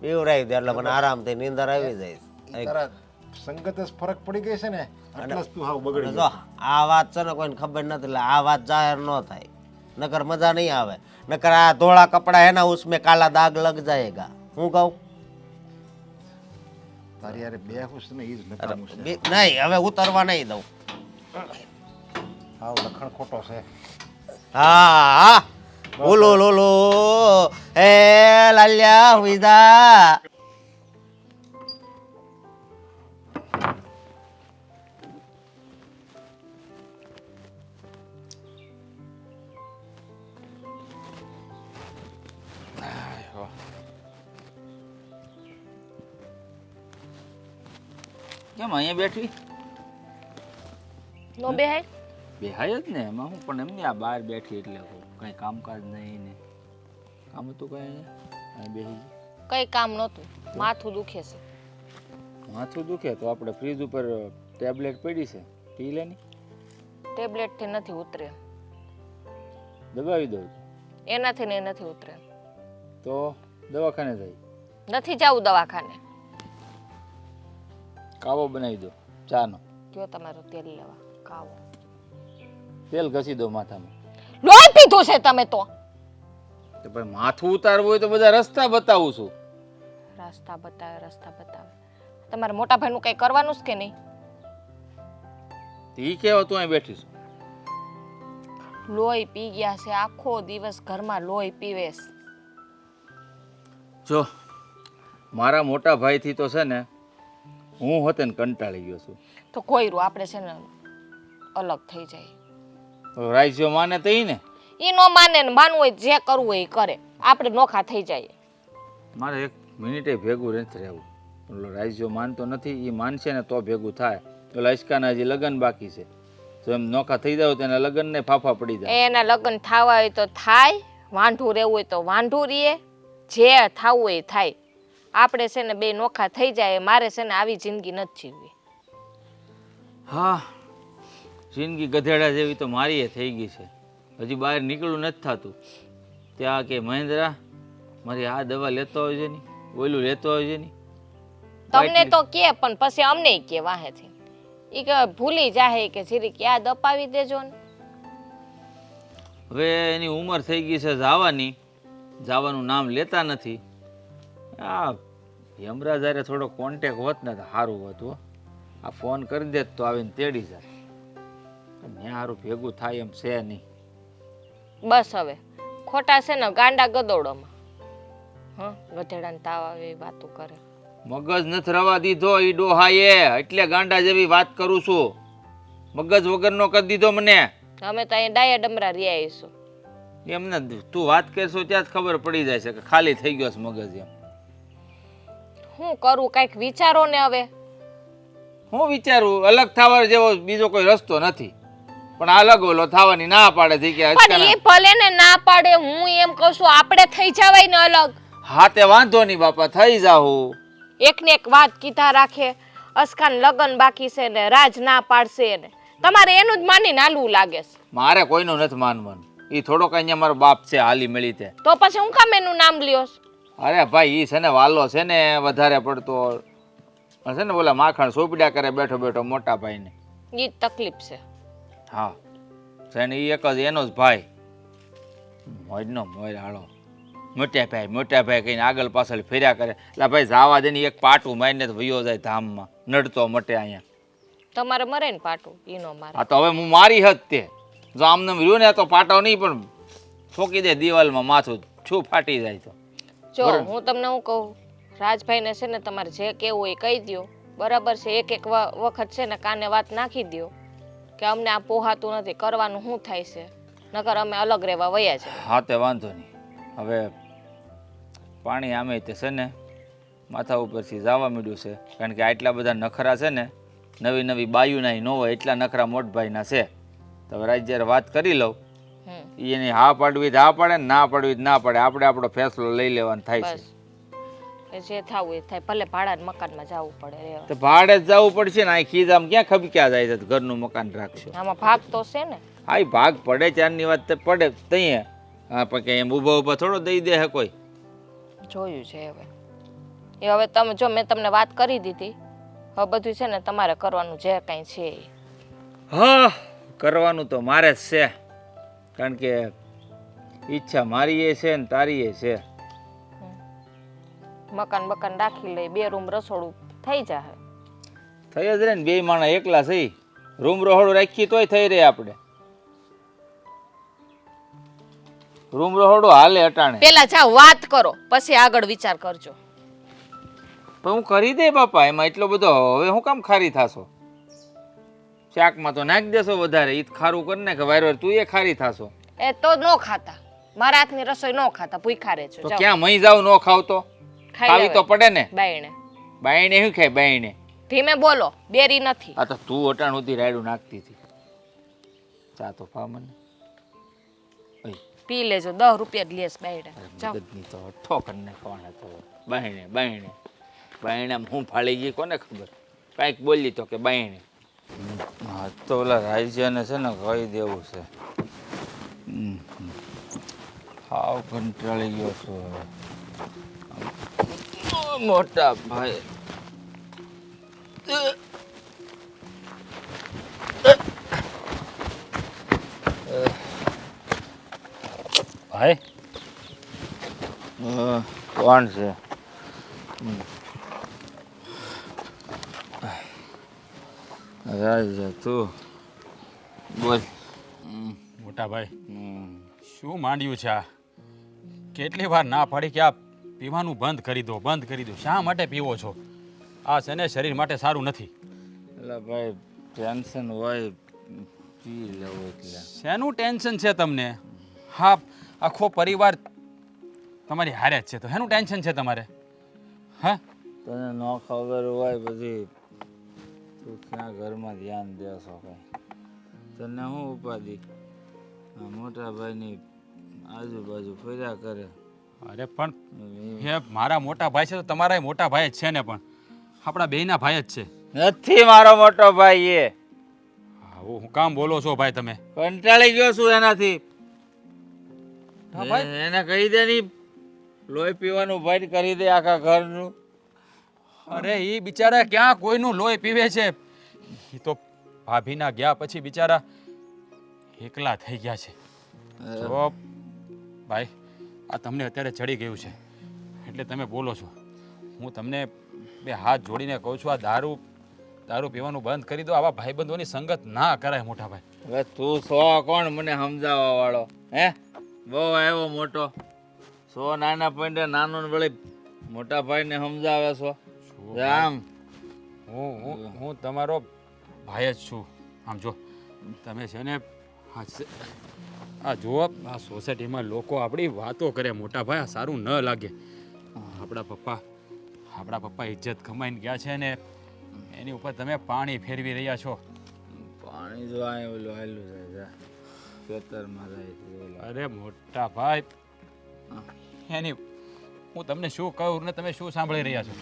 D: બીવરાવી દે એટલે મને આરામથી નીંદર આવી જાય.
A: તારા સંગત જ ફરક પડી ગઈ છે ને એટલે જ તું હાવ બગડી
D: જો
A: ગયો.
D: આ વાત છે ને કોઈને ખબર નથી એટલે આ વાત જાહેર ન થાય નકર મજા નહીં આવે. નકર આ ધોળા કપડા હે ને ઉસમે કાલા દાગ લગ જાયેગા. હું કહું
A: તારી યાર બે ખુશ ને એ જ નકામું છે.
D: નહીં હવે ઉતરવા નહીં દઉં.
A: હાવ લખણ ખોટો છે.
D: હા બોલો લોલો હે લાલ્યા વિદા.
E: કેમ અહીંયા બેઠી?
C: નો બેહાય
E: બેહાય જ ને એમાં હું પણ એમની આ બહાર બેઠી એટલે કાંઈ કામકાજ નહીં ને કામ હતું કાંઈ અહીંયા બેસી ગઈ.
C: કઈ કામ નહોતું, માથું દુખે છે.
E: માથું દુખે તો આપણે ફ્રીજ ઉપર ટેબ્લેટ પડી છે, પી લે ને.
C: ટેબ્લેટથી નથી ઉતરે,
E: દબાવી દઉં
C: એનાથી ને નથી ઉતરે.
E: તો દવાખાને જાય,
C: નથી જવું દવાખાને.
E: કાવો બનાવી દો ચાનો,
C: કયો તમારું તેલ લેવા કાવો.
E: તેલ ઘસી દો માથામાં.
C: લોહી પીધું છે તમે તો.
E: તો ભાઈ માથું ઉતારવું હોય તો બધા રસ્તા બતાવું છું.
C: રસ્તા બતાવે. તમારે મોટા ભાઈનું કઈ કરવાનું છે કે નહીં?
E: ઈ કેવા તું અહીં બેઠી છું?
C: લોહી પી ગયા છે, આખો દિવસ ઘરમાં લોહી પીવે છે.
E: જો મારા મોટા ભાઈથી તો છે ને હું હોતે ને કંટાળી ગયો છું.
C: તો કોઈ રૂ આપણે છે ને અલગ થઈ જાય.
E: રાઈસ્યો માને તો ઈ ને.
C: ઈ નો માને ને માનવું હોય જે કરવું હોય એ કરે, આપણે નોખા થઈ જાય.
E: મારે એક મિનિટે ભેગું નથી રહેવું. ઓલો રાઈસ્યો માનતો નથી, એ માનશે ને તો ભેગું થાય. ઓલા ઈશ્કાના હજી લગ્ન બાકી છે, તો એમ નોખા થઈ જાવ તો એના લગ્નને ફાફા પડી જાય.
C: એના લગ્ન થવા હોય તો થાય, વાંઢું રહેવું હોય તો વાંઢું રહીએ, જે થવું હોય એ થાય. આપણે છે ને બે નોખા થઈ જાય. મારે છે ને આવી જિંદગી નથી જીવવી.
E: હા, જિંદગી ગધેડા જેવી તો મારી થઈ ગઈ છે. હજી બહાર નીકળવું નથી થતું. ત્યાં કે મહેન્દ્રા મારી આ દવા લેતો આવજે ની, ઓલું લેતો આવજે ની.
C: તમને તો કે પણ પછી અમને કે વાહેથી ઈ કે ભૂલી જાહે કે જીરીક યાદ અપાવી દેજો ને.
E: હવે એની ઉંમર થઈ ગઈ છે જવાની, જવાનું નામ લેતા નથી. આ યમરાજ હારે થોડો કોન્ટેક હોત ને તો સારું હતું. આ ફોન કરી દે તો આવીને તેડી જાય. ને સારું ભેગું થાય એમ છે નહીં.
C: બસ હવે ખોટા છે ને ગાંડા ગદોડોમાં. ગધેડાને તાવ આવે એવી વાતો કરે.
E: મગજ નથી રવા દીધો ઈ ડોહાએ, એટલે ગાંડા જેવી વાત કરું છું. મગજ વગરનો કરી દીધો મને.
C: અમે તો અહીંયા ડાયા ડમરા રહ્યા આવીશું.
E: એમને તું વાત કરશો ત્યાં જ ખબર પડી જાય છે કે ખાલી થઈ ગયો છે મગજ. એમ
C: શું કરું, કઈક વિચારો ને. હવે
E: હું વિચારું અલગ થવા જેવો બીજો કોઈ રસ્તો નથી, પણ આ અલગ ઓલો થવાની ના પાડે છે કે
C: પણ એ ભલે ને ના પાડે, હું એમ કહું છું આપણે થઈ જવાય ને અલગ.
E: હા તે વાંધો નહીં બાપા, થઈ જાઉં.
C: એકને એક વાત કીધા રાખે. અસ્કાન લગન બાકી છે ને રાજ ના પાડશે ને તમારે એનું જ માનીને હાલવું લાગે છે.
E: મારે કોઈનું નથી માનવાનું. એ થોડોક અહીંયા મારો બાપ છે હાલી મળી તે.
C: તો પછી હું કામ એનું નામ લ્યો છો?
E: અરે ભાઈ ઈ છે ને વાલો છે ને વધારે પડતો છે ને, બોલા માખણ સોપડ્યા કરે બેઠો બેઠો મોટા ભાઈને.
C: ઈ જ તકલીફ છે.
E: હા છે ને, ઈ એક જ એનો જ ભાઈ. મોજનો મોજ હાળો, મોટા ભાઈ કહીને આગળ પાછળ ફેર્યા કરે. એટલે ભાઈ જાવા દે ને, એક પાટું મારીને તો વયો જાય ધામમાં, નડતો મટે અહીંયા.
C: તમારે મરે ને પાટું, ઈ નો મારે.
E: હા તો હવે હું મારી હદ તે જો આમને રહ્યું ને તો પાટો નહીં પણ ઠોકી દે દિવાલમાં, માથું છું ફાટી જાય. તો
C: જો હું તમને હું કહું, રાજભાઈને છે ને તમારે જે કેવું હોય કહી દો, બરાબર છે. એક એક વખત છે ને કાને વાત નાખી દો કે અમને આ પોહાતું નથી, કરવાનું શું થાય છે, નકર અમે અલગ રહેવા વયા છે.
E: હા તે વાંધો નહીં. હવે પાણી આમે તે છે ને માથા ઉપરથી જવા માંડ્યું છે, કારણ કે આટલા બધા નખરા છે ને નવી નવી બાયુના ન હોય એટલા નખરા મોટભાઈના છે. તો હવે રાજ જ્યારે વાત કરી લઉં, એની હા પાડવી હા પાડે ને ના પાડવી ના પાડે, આપણે આપણો ફેસલો લઈ લેવાનો થાય છે.
C: બસ જે થવું એ થાય. ભલે ભાડા મકાનમાં જવું પડે રહેવા,
E: તો ભાડે જ જવું પડશે ને. આ ખીજામ ક્યાં ખબક્યા જાય છે, ઘરનું મકાન રાખશો.
C: આમાં ભાગ તો છે ને.
E: હા એ ભાગ પડે ચારની વાત તો પડે તઈએ. હા પણ કે એમ ઊભા ઊભા થોડો દઈ દે હે કોઈ.
C: જોયું છે હવે એ. હવે તમે જો મેં તમને વાત કરી દીધી, હવે બધું છે ને તમારે કરવાનું જે કાંઈ છે એ.
E: હા કરવાનું તો મારે જ છે, કારણ કે ઈચ્છા મારી એ છે ને તારી એ છે.
C: મકાન રાખી લઈ, 2 રૂમ રસોડું થઈ જાય.
E: થઈ જ રે ને, 2 માણસ એકલા સહી. રૂમ રહોડું રાખીએ તોય થઈ રહે. આપણે રૂમ રહોડું હાલે અટાણે.
C: પેલા જાઓ વાત કરો, પછી આગળ વિચાર કરજો.
E: પણ હું કરી દે બાપા, એમાં એટલો બધો હવે હું કામ ખારી થાશો? શાકમાં તો નાખી દેશો વધારે, ઈ ખારું કરી ને કે વારવાર તું એ ખારી થાશો.
C: એ તો નો ખાતા, મારા હાથની રસોઈ નો ખાતા, ભૂખ્યા રહેજો.
E: તો ક્યાં મહી જાવ નો ખાવ તો? ખાવી તો પડે ને.
C: બાયણે
E: બાયણે શું ખાય? બાયણે
C: ધીમે બોલો, બેરી નથી.
E: આ તો તું અટાણ સુધી રાયડું નાખતી હતી. ચા તો પા મને. ઓય,
C: પી લેજો 10 રૂપિયા જ લેસ બાયડા જાઓ.
E: મગજની તો ઠોકર ને કોણ હતો બાયણે બાયણે બાયણામાં હું ફાળી ગઈ કોને ખબર. કાંઈક બોલી તો કે બાયણે. હા તો ઓલા રાજ્યને છે ને કહી દેવું છે. હાવ કંટાળી ગયો છું હવે. મોટા ભાઈ
F: ભાઈ
E: કોણ છે? રાજ તું બોલ.
F: મોટા ભાઈ શું માંડ્યું છે આ? કેટલી વાર ના પાડી કે આ પીવાનું બંધ કરી દો બંધ કરી દો. શા માટે પીવો છો? આ છે ને શરીર માટે સારું નથી.
E: એટલે ભાઈ ટેન્શન હોય પી લેવું એટલે.
F: શેનું ટેન્શન છે તમને? હા, આખો પરિવાર તમારી હારે જ છે તો શેનું ટેન્શન છે તમારે? હા,
E: તને ન ખબર હોય બધી તું ક્યાં ઘરમાં ધ્યાન દેશો કઈ તને શું ઉપાધિ? આ મોટા ભાઈની આજુબાજુ ફર્યા કરે.
F: અરે પણ હે મારા મોટા ભાઈ છે તો તમારા મોટા ભાઈ જ છે ને, પણ આપણા બેયના ભાઈ જ છે.
E: નથી મારો મોટો ભાઈ એ.
F: આવું હું કામ બોલો છો ભાઈ તમે?
E: કંટાળી ગયો છું એનાથી.
F: હા ભાઈ.
E: એને કહી દે ની લોહી પીવાનું બંધ કરી દે આખા ઘરનું.
F: અરે એ બિચારા ક્યાં કોઈનું લોહી પીવે છે? એ તો ભાભીના ગયા પછી બિચારા એકલા થઈ ગયા છે. જો ભાઈ આ તમને અત્યારે ચડી ગયું છે એટલે તમે બોલો છો. હું તમને બે હાથ જોડીને કહું છું, આ દારૂ પીવાનું બંધ કરી દો. આવા ભાઈબંધોની સંગત ના કરાય મોટા ભાઈ.
E: હવે તું સો કોણ મને સમજાવવા વાળો? હે બહુ આવ્યો મોટો. સો નાના પોઈન્ટે નાનો ને વળી મોટા ભાઈને સમજાવે છો. આમ
F: હું તમારો ભાઈ જ છું. આમ જો તમે છે ને આ જુઓ આ સોસાયટીમાં લોકો આપણી વાતો કરે મોટા ભાઈ, આ સારું ન લાગે. આપણા પપ્પા ઇજ્જત કમાઈને ગયા છે ને એની ઉપર તમે પાણી ફેરવી રહ્યા છો.
E: પાણી જો આ ઓલું હાલું જાય ખેતરમાં જાય છે ઓલો.
F: અરે મોટા ભાઈ એની હું તમને શું કહું ને તમે શું સાંભળી રહ્યા છો?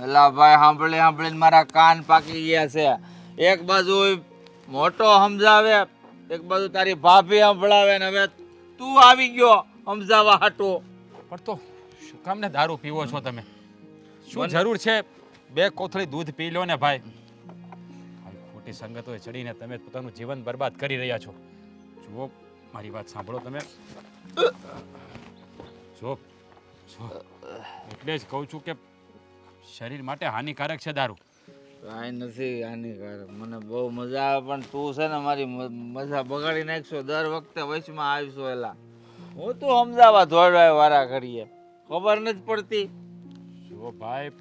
E: એલા ભાઈ સાંભળીને મારા કાન પાકી ગયા છે. એક બાજુ મોટો સમજાવે, એક બાજુ તારી ભાભી સંભળાવે ને હવે તું આવી ગયો સમજાવવા હાટો.
F: પણ તો શું કામ ને દારૂ પીવો છો તમે? શું જરૂર છે? બે કોથળી દૂધ પી લો ને ભાઈ. ખોટી સંગતોએ ચડીને તમે પોતાનું જીવન બરબાદ કરી રહ્યા છો. જુઓ મારી વાત સાંભળો તમે. જો એટલે જ કહું છું કે શરીર માટે હાનિકારક છે દારૂ.
E: કાંઈ નથી હાનિકારક. મને બહુ મજા આવે પણ તું છે ને મારી મજા બગાડી નાખશો. દર વખતે વચમાં આવશો એલા. હું તું સમજાવવા દોડવાય વારા કરીએ ખબર નથી પડતી.
F: જો ભાઈ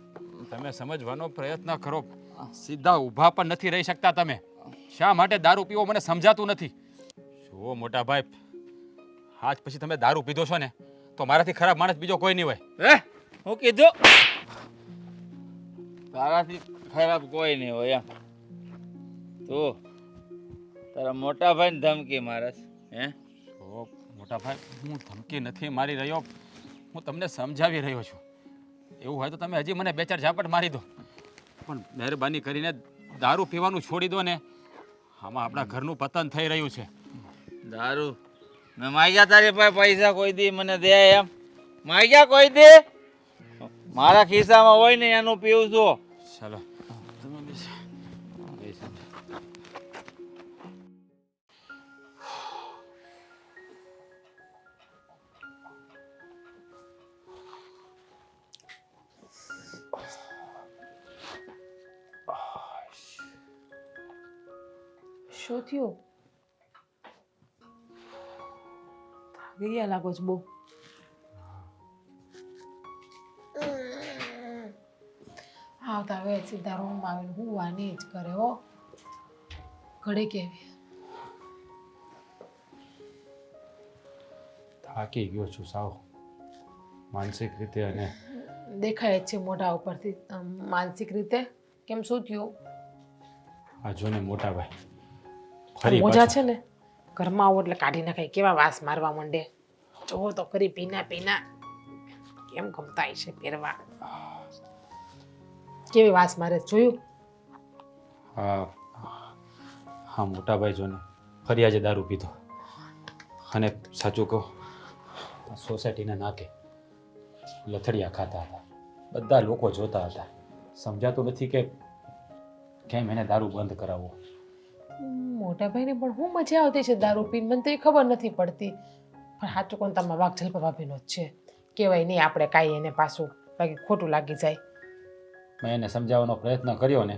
F: તમે સમજવાનો પ્રયત્ન કરો. સીધા ઊભા પણ નથી રહી શકતા તમે. શા માટે દારૂ પીવો મને સમજાતું નથી. જુઓ મોટા ભાઈ આજ પછી તમે દારૂ પીધો છો ને તો મારાથી ખરાબ માણસ બીજો કોઈ નહીં હોય.
E: હે હું કીધું? તારાથી ખરાબ કોઈ નહીં હોય એમ. તું તારા મોટા ભાઈને ધમકી મારસ? હે
F: જો મોટા ભાઈ હું ધમકી નથી મારી રહ્યો, હું તમને સમજાવી રહ્યો છું. એવું હોય તો તમે હજી મને 2-4 ઝાપટ મારી દો, પણ મહેરબાની કરીને દારૂ પીવાનું છોડી દો ને. આમાં આપણા ઘરનું પતન થઈ રહ્યું છે.
E: દારૂ મેં માગ્યા તારી પાસે પૈસા કોઈ દી મને દે એમ? માગ્યા કોઈ દે? મારા ખિસ્સામાં હોય ને એનું પીવું છું.
F: ચાલો તમે બેસો.
B: શું થયું? થાકી ગયા લાગો છો બહુ. આવતા હવે સીધા રૂમમાં આવીને હુવાની જ કરે હો. ઘડી કેવી
F: થાકી ગયો છું સાવ માનસિક રીતે અને
B: દેખાય જ છે મોઢા ઉપરથી. માનસિક રીતે કેમ? શું થયું?
F: આ જોને મોટા ભાઈ ફરી
B: મોજા
F: પાછું
B: છે ને ઘરમાં આવો એટલે કાઢી નાખાય કેવા વાસ મારવા માંડે. જોવો તો ખરી પીના પીના કેમ ગમતા હશે પહેરવા. કેવી વાસ મારે જોયું?
F: હા હા મોટાભાઈ જો ને ફરી આજે દારૂ પીધો. અને સાચું કહું, સોસાયટીના નાકે લથડિયા ખાતા હતા. બધા લોકો જોતા હતા. સમજાતું નથી કે કેમ એને દારૂ બંધ કરાવવો.
B: મોટા ભાઈને પણ હું મજા આવતી છે દારૂ પીને, મને તો એ ખબર નથી પડતી. પણ સાચું કોણ તમારા વાઘ જલપા ભાભીનો જ છે. કહેવાય નહીં આપણે કાંઈ એને પાછું બાકી ખોટું લાગી જાય.
F: મેં એને સમજાવવાનો પ્રયત્ન કર્યો ને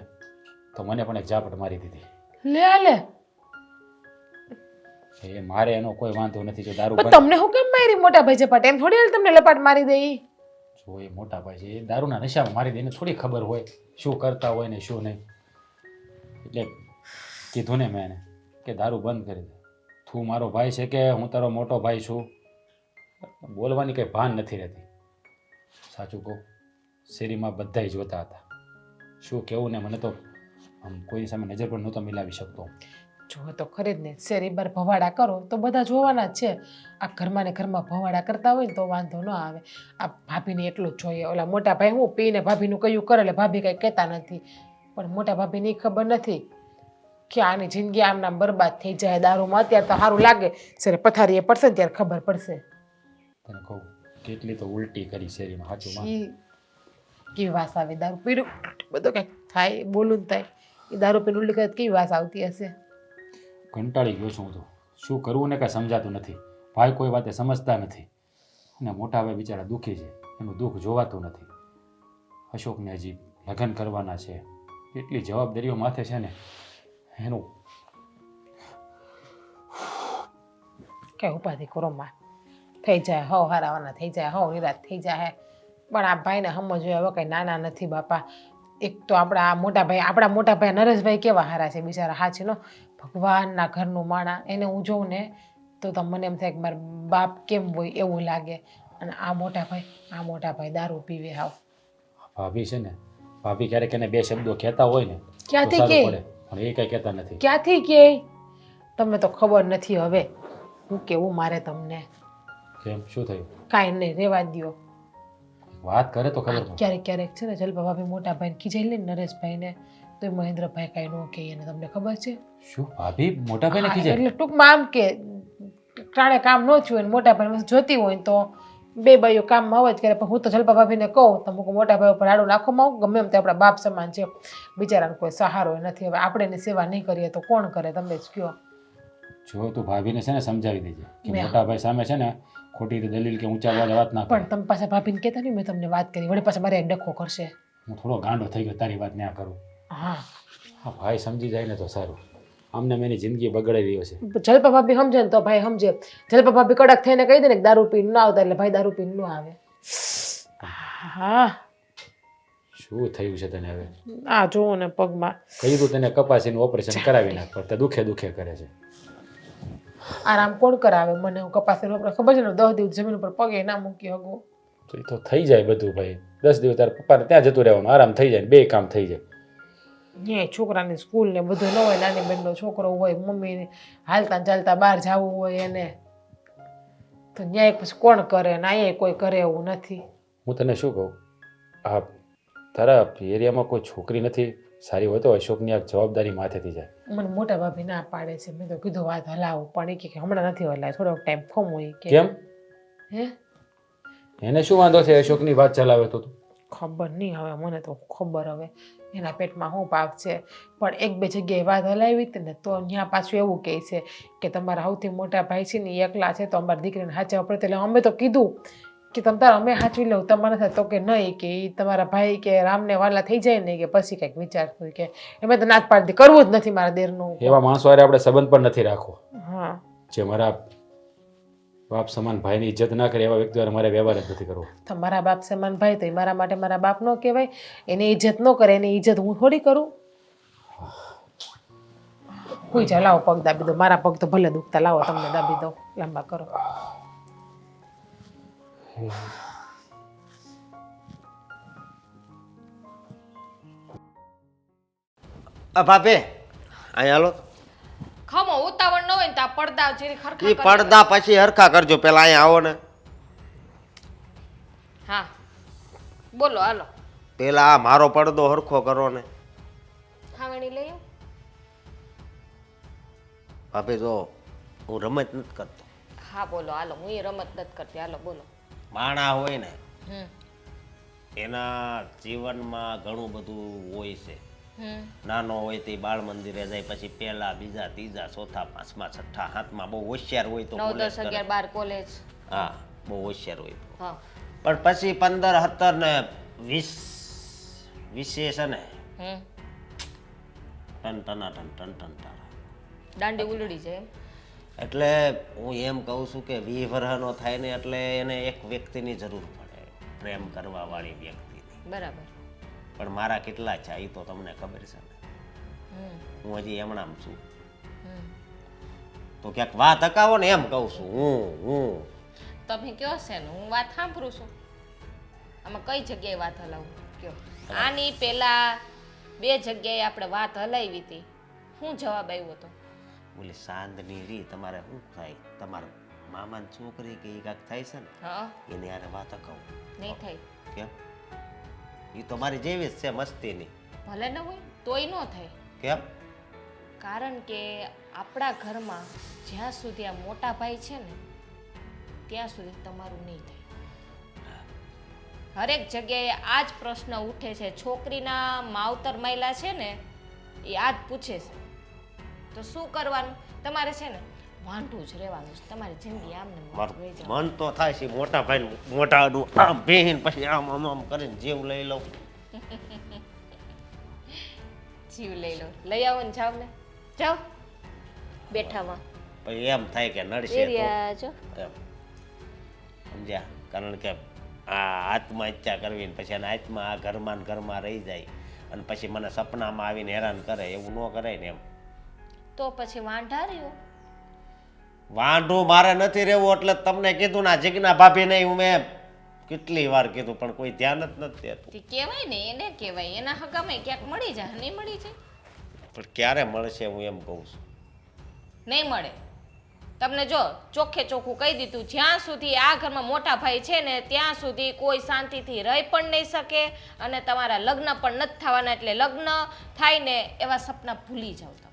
F: તો મને પણ એક ઝાપટ મારી દીધી.
B: લે
F: એ મારે એનો કોઈ વાંધો નથી. જો દારૂ
B: પણ
F: બંધ
B: તમને હું કેમ મારી મોટા ભાઈ ઝપાટ? એમ થોડી હાલ તમને લપાટ મારી દે ઈ.
F: જો એ મોટા ભાઈ છે એ દારૂના નશામાં મારી દે. એને થોડી ખબર હોય શું કરતા હોય ને શું નહીં. એટલે કીધું ને મેં એને કે દારૂ બંધ કરી દે. તું મારો ભાઈ છે કે હું તારો મોટો ભાઈ છું? બોલવાની કંઈ ભાન નથી રહેતી. સાચું કહું, શેરીમાં બધાય જોતા હતા. શું કહેવું ને, મને તો આમ કોઈની સામે નજર પણ નહોતો મિલાવી શકતો.
B: જો તો ખરી જ ને, શેરી બાર ભવાડા કરો તો બધા જોવાના જ છે. આ ઘરમાં ને ઘરમાં ભવાડા કરતા હોય ને તો વાંધો ન આવે. આ ભાભીને એટલું જ જોઈએ. ઓલા મોટા ભાઈ હું પીને ભાભીનું કયું કરે એટલે ભાભી કંઈ કહેતા નથી. પણ મોટા ભાભીને ઈ ખબર નથી કે આની જિંદગી આમ નામ બરબાદ થઈ જાય દારૂમાં. અત્યારે તો સારું લાગે, જ્યારે પથારીએ પડશે ને ત્યારે ખબર પડશે.
F: તને કહું કેટલી તો ઉલટી કરી શેરીમાં. સાચું
B: ઈ કેવી વાસ આવે દારૂ પીડું બધું કંઈક થાય, બોલું ને થાય. એ દારૂ પીને ઉલટી કરે તો કેવી વાસ આવતી હશે.
F: કંટાળી ગયો છું હું તો. શું કરવું ને કાંઈ સમજાતું નથી. ભાઈ કોઈ વાતે સમજતા નથી. અને મોટા ભાઈ બિચારા દુઃખી છે. એનું દુઃખ જોવાતું નથી. અશોકને હજી લગ્ન કરવાના છે. એટલી જવાબદારીઓ માથે છે ને એનું.
B: કઈ ઉપાધિ કરો માં, થઈ જાય હવ હારાવાના થઈ જાય, હવ નિરાશ થઈ જાય. પણ આ ભાઈને સમજવું હવે કંઈ નાના નથી બાપા. એક તો આપણા મોટા ભાઈ નરેશભાઈ કેવા હારા છે બિચારા. હાચી નો ભગવાનના ઘરનું માણા એને હું જોઉં ને તો મને એમ થાય કે મારા બાપ કેમ હોય એવું લાગે. અને આ મોટા ભાઈ દારૂ પીવે હાવ.
F: ભાભી છે ને, ભાભી ક્યારેક એને બે શબ્દો કહેતા હોય ને
B: ક્યાંથી
F: તો સારું
B: કે?
F: પડે. પણ એ કઈ કહેતા નથી.
B: ક્યાંથી કે? તમને તો ખબર નથી. હવે હું કેવું મારે તમને?
F: કેમ શું થયું?
B: કાંઈ નહીં, રેવા દ્યો.
F: વાત કરે તો ખબર પડે.
B: ક્યારેક ક્યારેક છે ને જલપા ભાભી મોટા ભાઈને ખીજાઈ લે ને નરેશભાઈને તો એ મહેન્દ્રભાઈ કાંઈ ન કહે એને. તમને ખબર છે?
F: શું ભાભી મોટા ભાઈને
B: હા,
F: કીધે?
B: એટલે ટૂંકમાં આમ કે ટાણે કામ ન થયું હોય ને મોટા ભાઈ જોતી હોય ને તો બે બાઈઓ કામમાં આવે જ કરે. પણ હું તો જલપા ભાભીને કહું તો મૂકું મોટા ભાઈ ઉપર આડું નાખોમાં આવું ગમે એમ તે આપણા બાપ સમાન છે. બિચારાને કોઈ સહારો નથી. હવે આપણે એની સેવા નહીં કરીએ તો કોણ કરે? તમે જ કહો.
F: જો તું ભાભીને છે ને સમજાવી દેજે કે
B: મેં-
F: મોટા ભાઈ સામે છે ને ખોટી રીતે દલીલ કે ઊંચા અવાજે વાત ના કરે.
B: પણ તમે પાછા ભાભીને કહેતા નહીં મેં તમને વાત કરી. વળી પાછા મારે ડખો કરશે.
F: હું થોડો ગાંડો થઈ ગયો તારી વાત ના કરું.
B: હા,
F: હા ભાઈ સમજી જાય ને તો સારું. આમને મેં એની જિંદગી બગાડી રહ્યો છે.
B: જલપા ભાભી સમજે ને તો ભાઈ સમજે. જલપા ભાભી કડક થઈને કહી દે ને કે દારૂ પીને ન આવતા એટલે ભાઈ દારૂ પીને ન આવે. હા,
F: શું થયું છે તને હવે?
B: આ જોવો ને પગમાં
F: કહ્યું તું તને કપાસીનું ઓપરેશન કરાવી નાખ, પણ તે દુખે કરે છે.
B: આરામ કોણ કરાવે મને? હું કપાસી ખબર છે ને 10 દિવસ જમીન ઉપર પગે ના મૂકી હગું.
F: તો એ તો થઈ જાય બધું ભાઈ. 10 દિવસ તારા પપ્પાને ત્યાં જતું રહેવાનું, આરામ થઈ જાય, બે કામ થઈ જાય.
B: ને છોકરાની સ્કૂલ ને બધું ન હોય, નાની બહેનનો છોકરો હોય, મમ્મી હાલતા ને ચાલતા બહાર જવું હોય એને તો ન્યાય પછી કોણ કરે? ને અહીંયા કોઈ કરે એવું નથી.
F: હું તને શું કહું, આ તારા એરિયામાં કોઈ છોકરી નથી સારી હોય તો અશોકની આ જવાબદારી માથેથી જાય.
B: મને મોટા ભાભી ના પાડે છે. મેં તો કીધું વાત હલાવું પણ એ કે હમણાં નથી હલાય, થોડોક ટાઈમ ખોમ હોય કે.
F: કેમ?
B: હે
F: એને શું વાંધો છે અશોકની વાત ચલાવે તો તું?
B: ખબર નહીં હવે, મને તો ખબર હવે એના પેટમાં શું પાપ છે. પણ એક બે જગ્યાએ વાત હલાવી હતી ને તો ત્યાં પાછું એવું કહે છે કે તમારા સૌથી મોટા ભાઈ છે ને એ એકલા છે તો અમારી દીકરીને સાચવવા પડે. એટલે અમે તો કીધું કે તમ તારે અમે સાચવી લઉં તમારે થાય તો કે નહીં, કે એ તમારા ભાઈ કે રામને વાલા થઈ જાય ને કે પછી કંઈક વિચારતું કે એમ તો નાચ પાડતી કરવું જ નથી મારા દેરનું.
F: એવા માણસો હારે આપણે સંબંધ પણ નથી રાખવો.
B: હા,
F: જે મારા બાપ સમાન ભાઈની ઇજ્જત ના કરે એવા વ્યક્તિ હારે મારે વ્યવહાર જ નથી કરવો.
B: તમારા બાપ સમાન ભાઈ તો એ મારા માટે મારા બાપ ન કહેવાય. એની ઇજ્જત ન કરે, એની ઇજ્જત હું થોડી કરું. કોઈ જા લાવો પગ દાબી દો. મારા પગ તો ભલે દુખતા, લાવો તમને દાબી દો, લાંબા કરો.
D: આ ભાભી અહીં હાલો.
C: ખમો ઉતાવળ ન હોય ને તો આ પડદા જેરી ખરખા
D: ઈ
C: કરી
D: પડદા પછી હરખા કરજો, પેલા અહીંયા આવો ને.
C: હા બોલો હાલો
D: પેલા આ મારો પડદો હરખો કરો ને.
C: ખાવણી લઈ આવ.
D: ભાભી જો હું રમત નથી કરતો.
C: હા બોલો હાલો હું એ રમત નથી કરતી હાલો બોલો.
D: માણા હોય ને
C: હમ
D: એના જીવનમાં ઘણું બધું હોય છે. નાનો હોય તે બાળ મંદિરે જાય, પછી પહેલા બીજા ત્રીજા ચોથા પાંચમા છઠ્ઠા સાતમા બહુ હોશિયાર હોય તો
C: 9
D: college
C: 10
D: કરે.
C: 11 12 કોલેજ.
D: હા બહુ હોશિયાર હોય તો.
C: હા
D: પણ પછી 15 17 ને 20 વિશે છે ને
C: હમ
D: ટન
C: દાંડી ઉલડી જાય એમ.
D: એટલે હું એમ કહું છું કે 20 વર્ષનો થાય ને એટલે એને એક વ્યક્તિની જરૂર પડે, પ્રેમ કરવા વાળી વ્યક્તિની.
C: બરાબર.
D: પણ મારા કેટલા છે એ તો તમને ખબર છે ને.
C: હમ
D: હું હજી એમણામ છું,
C: હમ
D: તો ક્યાંક વાત અકાવો ને એમ કહું છું હું.
C: તમે કયો છે ને હું વાત સાંભળું છું. આમાં કઈ જગ્યાએ વાત હલાવું કયો? આની પહેલા 2 જગ્યાએ આપણે વાત હલાવી હતી. શું જવાબ આવ્યો હતો?
D: બોલી સાંજની રી તમારે શું થાય, તમારા મામાની છોકરી કે એ કાંક થાય છે ને
C: હા
D: એની હારે વાત અકાવું.
C: નહીં થાય.
D: કેમ? એ તો મારી જેવી જ છે મસ્તીની.
C: ભલે ન હોય તોય ન થાય.
D: કેમ?
C: કારણ કે આપણા ઘરમાં જ્યાં સુધી આ મોટા ભાઈ છે ને ત્યાં સુધી તમારું નહીં થાય. હરેક જગ્યાએ આ જ પ્રશ્ન ઉઠે છે. છોકરીના માવતર માયલા છે ને એ આ જ પૂછે છે. તો શું કરવાનું? તમારે છે ને વાંઢું જ રહેવાનું છે. તમારી જિંદગી આમને વહી જવાની.
D: મન તો થાય છે મોટા ભાઈ મોટાનું આમ બેહીને પછી આમ આમ આમ કરીને જીવ લઈ લઉં.
C: જીવ લઈ લો. લઈ આવો ને જાવ ને જાઓ બેઠામાં
D: પછી એમ થાય કે નડશે તો
C: એરિયા જો
D: એમ સમજ્યા. કારણ કે આ આત્મહત્યા કરવી ને પછી એના આત્મા આ ઘરમાં ને ઘરમાં રહી જાય અને પછી મને સપનામાં આવીને હેરાન કરે, એવું ન કરાય ને એમ.
C: તો પછી વાંઢા રહ્યો.
D: વાંઢું મારે નથી રહેવું એટલે તમને કીધું ના જીજ્ઞા ભાભી નહીં હું મેં કેટલી વાર કીધું પણ કોઈ ધ્યાન જ નથી દેતું.
C: તે કહેવાય ને એને કહેવાય એના હગામાં ક્યાંક મળી જાય નહીં મળી જાય
D: પણ ક્યારે મળશે હું એમ કહું છું.
C: નહીં મળે. તમને જો ચોખ્ખે ચોખ્ખું કહી દીધું, જ્યાં સુધી આ ઘરમાં મોટા ભાઈ છે ને ત્યાં સુધી કોઈ શાંતિથી રહી પણ નહીં શકે અને તમારા લગ્ન પણ નથી થવાના. એટલે લગ્ન થાય ને એવા સપના ભૂલી જાઓ તમે.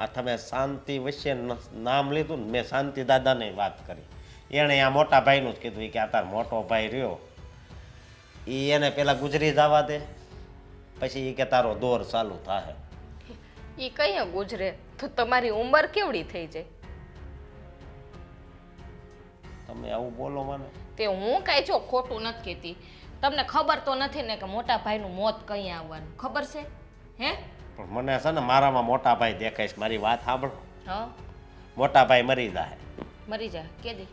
D: આ તમે શાંતિ વિશે નામ લીધું ને મેં શાંતિ દાદાને વાત કરી. એણે આ મોટા ભાઈનું જ કીધું કે આ તાર મોટો ભાઈ રહ્યો એ એને પેલા ગુજરી જવા દે પછી એ કે તારો દોર ચાલુ થાય.
C: એ કઈ ગુજરે તો તમારી ઉંમર કેવડી થઈ જાય?
D: તમે આવું બોલો મને.
C: તે હું કાંઈ જો ખોટું નથી કહેતી. તમને ખબર તો નથી ને કે મોટા ભાઈનું મોત કઈ આવવાનું ખબર છે? હે
D: પણ મને છે ને મારામાં મોટા ભાઈ દેખાય છે. મારી વાત સાંભળો.
C: હા
D: મોટા ભાઈ મરી જાય
C: મરી જાય કેદી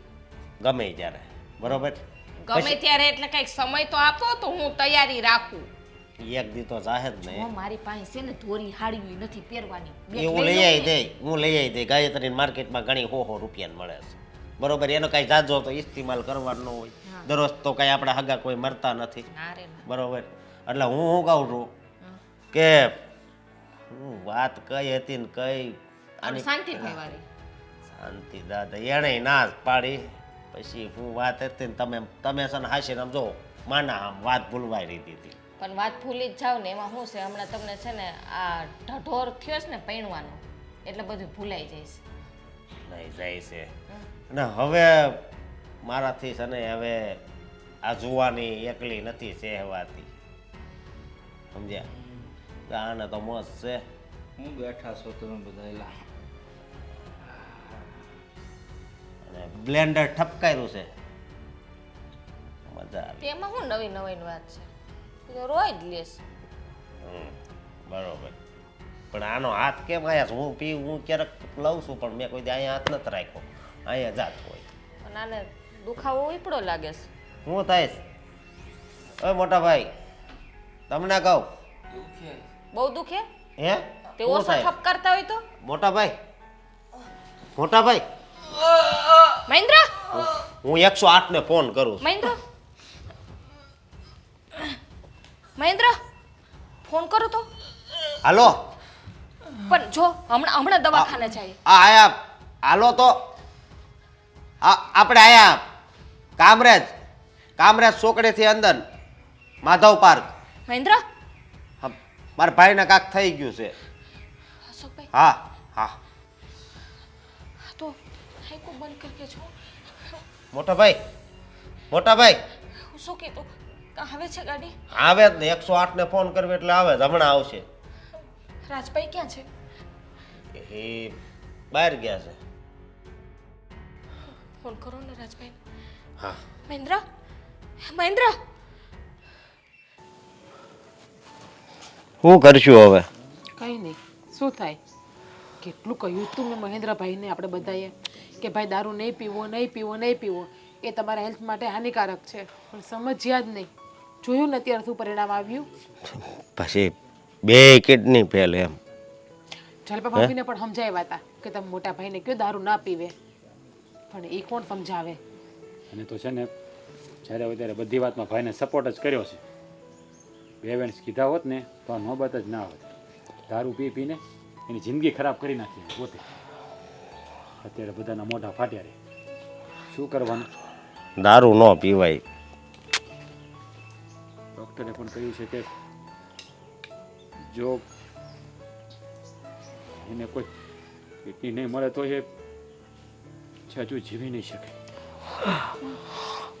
D: ગમે ત્યારે, બરોબર?
C: ગમે ત્યારે એટલે કઈક સમય તો આપો તો હું તૈયારી રાખું.
D: એક દી તો જાહે જ ને.
C: મારી પાસે છે ને ધોરી હાડી નથી પહેરવાની.
D: એ હું લઈ આવી દઈ, હું લઈ આવી દઈ. ગાયત્રી માર્કેટમાં ઘણી 100 રૂપિયા મળે છે, બરોબર? એનો કઈ જાજો તો ઇસ્તેમાલ કરવાનો ન હોય. દરરોજ તો કઈ આપણા હગા કોઈ મરતા નથી,
C: ના રે ના.
D: બરોબર? એટલે હું શું કહું છું કે હું વાત કઈ હતી ને કઈ
C: આની શાંતિભાઈ વાળી
D: શાંતિ દાદા એણે ના જ પાડી. પછી હું વાત હતી ને તમે છે ને હાસીને આમ જો માના આમ વાત ભૂલવાઈ રહી હતી.
C: પણ વાત ભૂલી જ જાવ ને એમાં શું છે હમણાં તમને છે ને આ ઢઢોર થયો છે ને પૈણવાનો એટલે બધું ભૂલાઈ જાય છે.
D: નહીં જાય છે અને હવે મારાથી છે ને હવે આ જોવાની એકલી નથી સહેવાતી, સમજ્યા? આને તો મોજ છે.
E: હું બેઠા છો તમે બધા એલા.
D: અને બ્લેન્ડર ઠપકાર્યું છે, મજા આવી.
C: તેમાં શું નવી નવી વાત છે? એ તો રોજ જ લેશ.
D: બરોબર. પણ આનો હાથ કેમ આયા છે? હું પીવું હું ક્યારેક લઉં છું પણ મેં કોઈ દી અહીંયા હાથ નથી રાખ્યો. અહીંયા જાત હોય.
C: પણ આને દુખાવો ઉપડો લાગે છે.
D: હું થાય છે? ઓય મોટા ભાઈ તમને કહું.
C: બહુ દુખે?
D: હે
C: તે
D: શું
C: ઓછો
D: થાય?
C: ઠપ કરતા હોય તો?
D: મોટા ભાઈ, મોટા ભાઈ
C: મહેન્દ્ર
D: હું 108 ને ફોન કરું છું.
C: મહેન્દ્ર મહેન્દ્ર ફોન કરો તો.
D: હાલો
C: પણ જો હમણાં દવાખાને જાય.
D: આયા હાલો તો આપણે આયા કામરેજ ચોકડીથી અંદર માધવ પાર્ક.
C: મહેન્દ્ર,
D: મારા ભાઈને કાંક થઈ ગયું છે.
C: અશોકભાઈ,
D: હા હા
C: તો હાઈકો બંધ કરકે છો.
D: મોટા ભાઈ
C: હું શું કીધું? આવે છે ગાડી?
D: આવે જ ને 108 ને ફોન કરવો એટલે આવે જ, હમણાં આવશે.
C: રાજભાઈ ક્યાં છે?
D: એ બહાર ગયા છે.
C: ફોન કરો ને રાજભાઈ.
D: હા
C: મહેન્દ્ર,
D: શું કરશું હવે?
B: કંઈ નહીં, શું થાય? કેટલું કહ્યું તું મેં મહેન્દ્રભાઈને આપણે બધાએ કે ભાઈ દારૂ નહીં પીવો, એ તમારા હેલ્થ માટે હાનિકારક છે, પણ સમજ્યા જ નહીં. જોયું ને અત્યારે શું પરિણામ આવ્યું?
D: પછી 2 કિડની ફેલ એમ.
B: જલપા ભાભીને પણ સમજાવ્યા હતા કે તમે મોટા ભાઈને કયો દારૂ ના પીવે, પણ એ કોણ સમજાવે?
F: અને તો છે ને જ્યારે હોય ત્યારે બધી વાતમાં ભાઈને સપોર્ટ જ કર્યો છે. બે વેન્સ કીધા હોત ને તો આ નોબત જ ના હોત. દારૂ પીને એની જિંદગી ખરાબ કરી નાખી પોતે. અત્યારે બધાના મોઢા ફાટ્યા રહે. શું કરવાનું?
D: દારૂ ન પીવાય.
F: ડૉક્ટરે પણ કહ્યું છે કે જો એને કોઈ કિડની નહીં મળે તો એ હજુ જીવી નહીં શકે.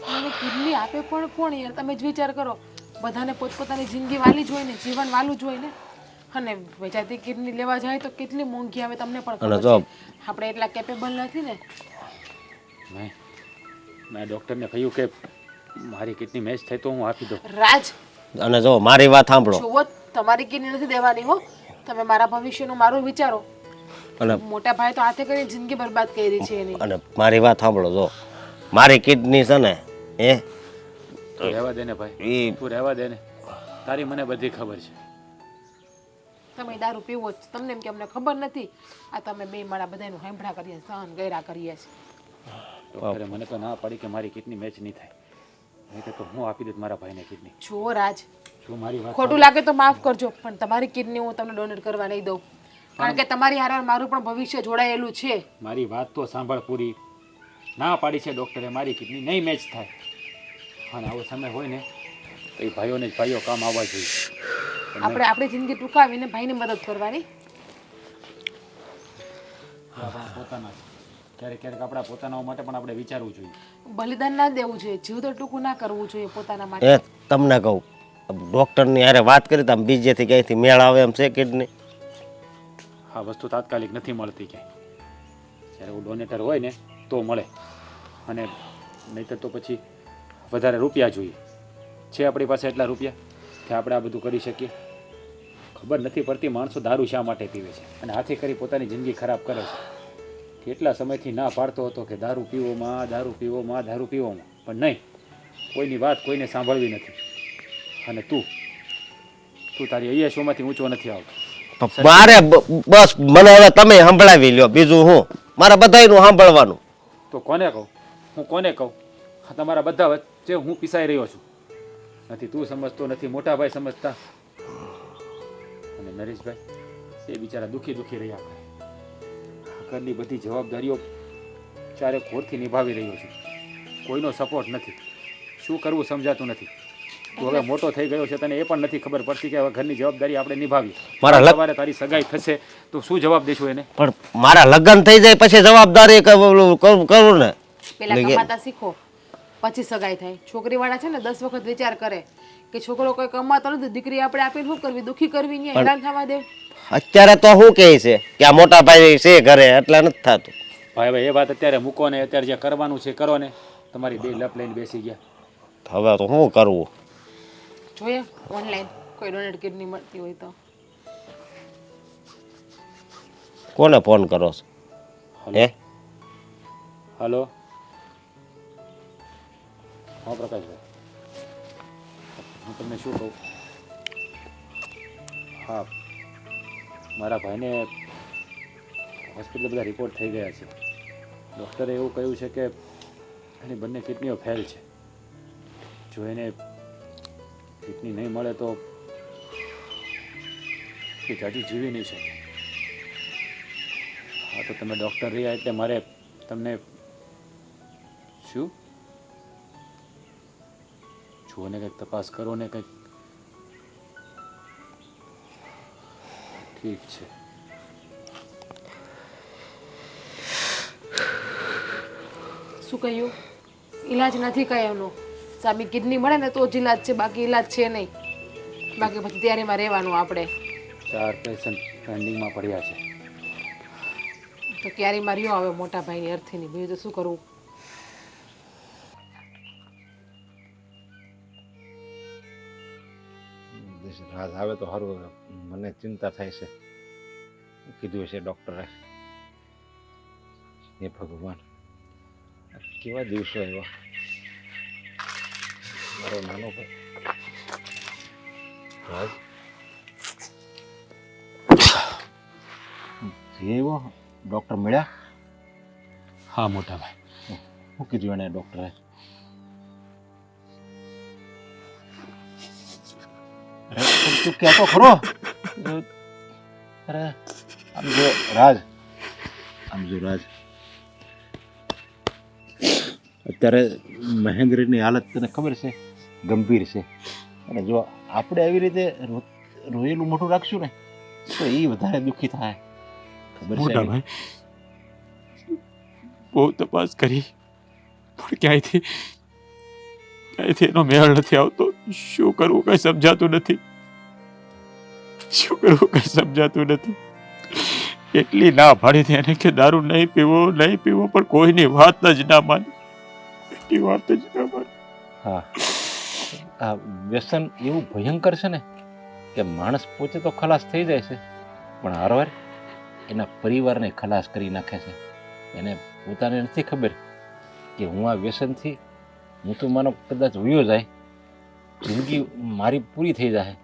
B: મને કિડની આપે પણ કોણ યાર? તમે જ વિચાર કરો. બધાને પોતપોતાની જિંદગી વાલી જ હોય ને, જીવન વાલું જ હોય ને. અને વેચાતી કિડની લેવા જાય તો કેટલી મોંઘી આવે તમને પણ ખબર છે. આપણે એટલા કેપેબલ નથી ને.
F: મેં ડૉક્ટરને કહ્યું કે મારી કિડની મેચ થાય તો હું આપી દઉં.
B: રાજ,
D: અને જો મારી વાત સાંભળો.
B: જુઓ, તમારી કિડની નથી દેવાની હો. તમે મારા ભવિષ્યનું મારું વિચારો.
D: અને
B: મોટા ભાઈ તો હાથે કરીને જિંદગી બરબાદ કરી છે એની.
D: અને મારી વાત સાંભળો, જો મારી કિડની છે ને
F: તું રહેવા દે ને ભાઈ, તું રહેવા દે ને. તારી મને બધી ખબર છે.
B: તમે દારૂ પીવો જ, તમને એમ કે અમને ખબર નથી. આ તમે બે માળા બધાનું હેંભળા કરીએ, સહન ગયરા કરીએ છે.
F: ડૉક્ટરે મને તો ના પાડી કે મારી કિડની મેચ નહીં થાય. નહીં તો હું આપી દઉં મારા ભાઈને કિડની.
B: જો રાજ,
F: જો મારી વાત
B: ખોટું લાગે તો માફ કરજો, પણ તમારી કિડની હું તમને ડોનેટ કરવા નહીં દઉં. કારણ કે તમારી હારે મારું પણ ભવિષ્ય જોડાયેલું છે.
F: મારી વાત તો સાંભળ પૂરી. ના પાડી છે ડૉક્ટરે મારી કિડની નહીં મેચ થાય. અને આવો સમય હોય ને તો એ ભાઈઓને જ ભાઈઓ કામ આવવા જોઈએ.
B: આપણે આપણી જિંદગી ટૂંકાવીને ભાઈની મદદ કરવાની.
F: પોતાના ક્યારેક આપણા પોતાના માટે પણ આપણે વિચારવું જોઈએ.
B: બલિદાન ના દેવું જોઈએ, જીવ તો ટૂંકું ના કરવું જોઈએ પોતાના માટે.
D: તમને કહું, ડૉક્ટરની હારે વાત કરી તમે બીજેથી ક્યાંયથી મેળ આવે એમ છે કિડની?
F: આ વસ્તુ તાત્કાલિક નથી મળતી ક્યાંય. જ્યારે હું ડોનેટર હોય ને તો મળે, અને નહીંતર તો પછી વધારે રૂપિયા જોઈએ. છે આપણી પાસે એટલા રૂપિયા કે આપણે આ બધું કરી શકીએ? ખબર નથી પડતી માણસો દારૂ શા માટે પીવે છે અને હાથે કરી પોતાની જિંદગી ખરાબ કરે છે. કેટલા સમયથી ના પાડતો હતો કે દારૂ પીવોમાં, પણ નહીં, કોઈની વાત કોઈને સાંભળવી નથી. અને તું તારી અય્યાશોમાંથી ઊંચો નથી આવતો.
D: મારે બસ મને હવે તમે સંભળાવી લ્યો, બીજું હું મારે બધાયનું સાંભળવાનું.
F: તો કોને કહું? હું કોને કહું? તમારા બધા વચ્ચે હું પીસાઈ રહ્યો છું. નથી તું સમજતો, નથી મોટા ભાઈ સમજતા, અને નરેશભાઈ એ બિચારા દુઃખી રહ્યા કરે. ઘરની બધી જવાબદારીઓ ચારે કોરથી નિભાવી રહ્યો છું. કોઈનો સપોર્ટ નથી. શું કરવું સમજાતું નથી. તું હવે મોટો થઈ ગયો છે, તને એ પણ નથી ખબર પડતી કે હવે ઘરની જવાબદારી આપણે નિભાવીએ. સવારે તારી સગાઈ થશે તો શું જવાબ દેશું એને?
D: પણ મારા લગ્ન થઈ જાય પછી જવાબદારી કરું ને.
B: પેલા કમાતા શીખો, પછી સગાઈ થાય. છોકરીવાળા છે ને 10 વખત વિચાર કરે કે છોકરો કોઈ કમાતો નથી, દીકરી આપણે આપીને શું કરવી, દુઃખી કરવી, ને હેરાન થવા દે.
D: અત્યારે તો શું કહે છે કે આ મોટા ભાઈ છે ઘરે એટલે નથી થતું.
F: ભાઈ એ વાત અત્યારે મૂકો ને, અત્યારે જે કરવાનું છે કરો ને. તમારી બે લપ લઈને બેસી ગયા.
D: હવે તો શું કરવું?
B: જોઈએ ઓનલાઈન કોઈ ડોનેટ કિડની મળતી હોય તો.
D: કોને ફોન કરો છો?
F: હલો, હા પ્રકાશભાઈ, હું તમને શું કહું? હા, મારા ભાઈને હોસ્પિટલ બધા રિપોર્ટ થઈ ગયા છે. ડૉક્ટરે એવું કહ્યું છે કે એની બંને કિડનીઓ ફેલ છે. જો એને કિડની નહીં મળે તો એ જાજુ જીવી નહીં શકે. આ તો તમે ડૉક્ટર રહ્યા એટલે મારે તમને શું જુઓ ને કંઈક તપાસ કરો ને કંઈક. ઠીક છે.
B: શું કહ્યું? ઈલાજ નથી કઈ એનો. સામી કિડની મળે ને તો જ ઈલાજ છે, બાકી ઈલાજ છે નહીં. બાકી પછી તૈયારીમાં રહેવાનું આપણે.
F: 4 પેશન્ટ પેન્ડિંગમાં પડ્યા છે.
B: તો ક્યારીમાં રહ્યો હવે મોટા ભાઈની અર્થીની, બીજું તો શું કરવું?
A: રાજ આવે તો સારું. મને ચિંતા થાય છે. કીધું છે ડૉક્ટરે. હે ભગવાન, આ કેવા દિવસો આવ્યા. મારો નાનો ભાઈ રાજ એવો ડૉક્ટર મળ્યા?
F: હા મોટા ભાઈ.
A: શું કીધું એને ડૉક્ટરે? અરે તું કહેતો ખરો. અરે આમ જો રાજ, આમ જો રાજ, અત્યારે મહેન્દ્રની હાલત તને ખબર છે ગંભીર છે. અને જો આપણે આવી રીતે રોયેલું મોઢું રાખશું ને તો એ વધારે દુઃખી થાય. ખબર છે?
F: મોટા ભાઈ બહુ તપાસ કરી પણ ક્યાંયથી એનો મેળ નથી આવતો. શું કરવું કઈ સમજાતું નથી. એટલી ના પાડી હતી એને કે દારૂ નહીં પીવો પણ કોઈની વાત જ ના માની. એટલી વાત જ ના માની.
A: હા, આ વ્યસન એવું ભયંકર છે ને કે માણસ પોતે તો ખલાસ થઈ જાય છે પણ હારવાર એના પરિવારને ખલાસ કરી નાખે છે. એને પોતાને નથી ખબર કે હું આ વ્યસનથી હું તો માનો કદાચ વયો જાય, જિંદગી મારી પૂરી થઈ જાય,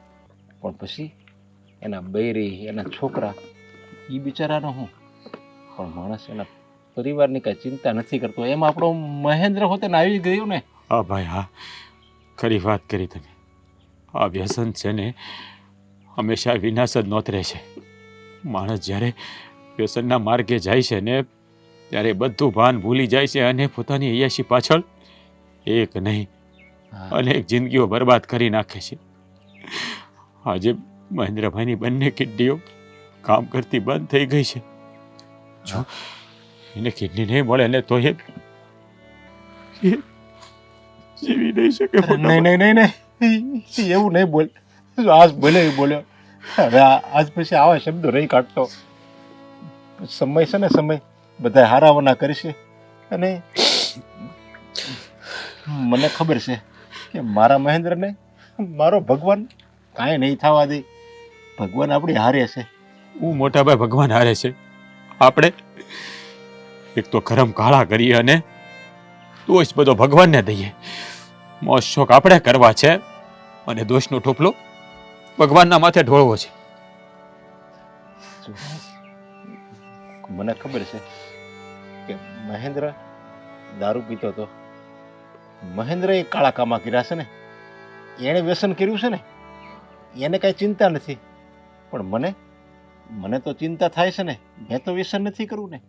A: પણ પછી એના બૈરી, એના છોકરા, એ બિચારાનો હું. પણ માણસ એના પરિવારની કાંઈ ચિંતા નથી કરતો. એમાં આપણો મહેન્દ્ર હોતે ને આવી ગયો ને.
F: હા ભાઈ હા, ખરી વાત કરી તમે. આ વ્યસન છે ને હંમેશા વિનાશ જ નોતરે છે. માણસ જ્યારે વ્યસનના માર્ગે જાય છે ને ત્યારે બધું ભાન ભૂલી જાય છે અને પોતાની અય્યાશી પાછળ એક નહીં અનેક જિંદગીઓ બરબાદ કરી નાખે છે. આજે મહેન્દ્રભાઈની બંને કિડનીઓ કામ કરતી બંધ થઈ ગઈ છે. જો એને કિડની નહીં મળે ને તો એ જીવી નહીં શકે.
A: નહીં એવું નહીં બોલ. આજ બોલે એ બોલ્યો. હવે આજ પછી આવા શબ્દો રહી કાઢતો. સમય છે ને, સમય બધા હારાવાના કરશે. અને મને ખબર છે કે મારા મહેન્દ્રને મારો ભગવાન કાંઈ નહીં થવા દે. ભગવાન આપણી હારે છે.
F: હું મોટાભાઈ ભગવાન હારે છે. આપણે એક તો કરમ કાળા કરીએ અને દોષ બધો ભગવાનને દઈએ. મોજ શોખ આપણે કરવા છે અને દોષનો ટોપલો ભગવાનના માથે ઢોળવો છે.
A: મને ખબર છે કે મહેન્દ્ર દારૂ પીતો હતો. મહેન્દ્ર એ કાળા કામા કર્યા છે ને, એણે વ્યસન કર્યું છે ને, એને કાંઈ ચિંતા નથી. પણ મને તો ચિંતા થાય છે ને. મેં તો વ્યસન નથી કરવું ને.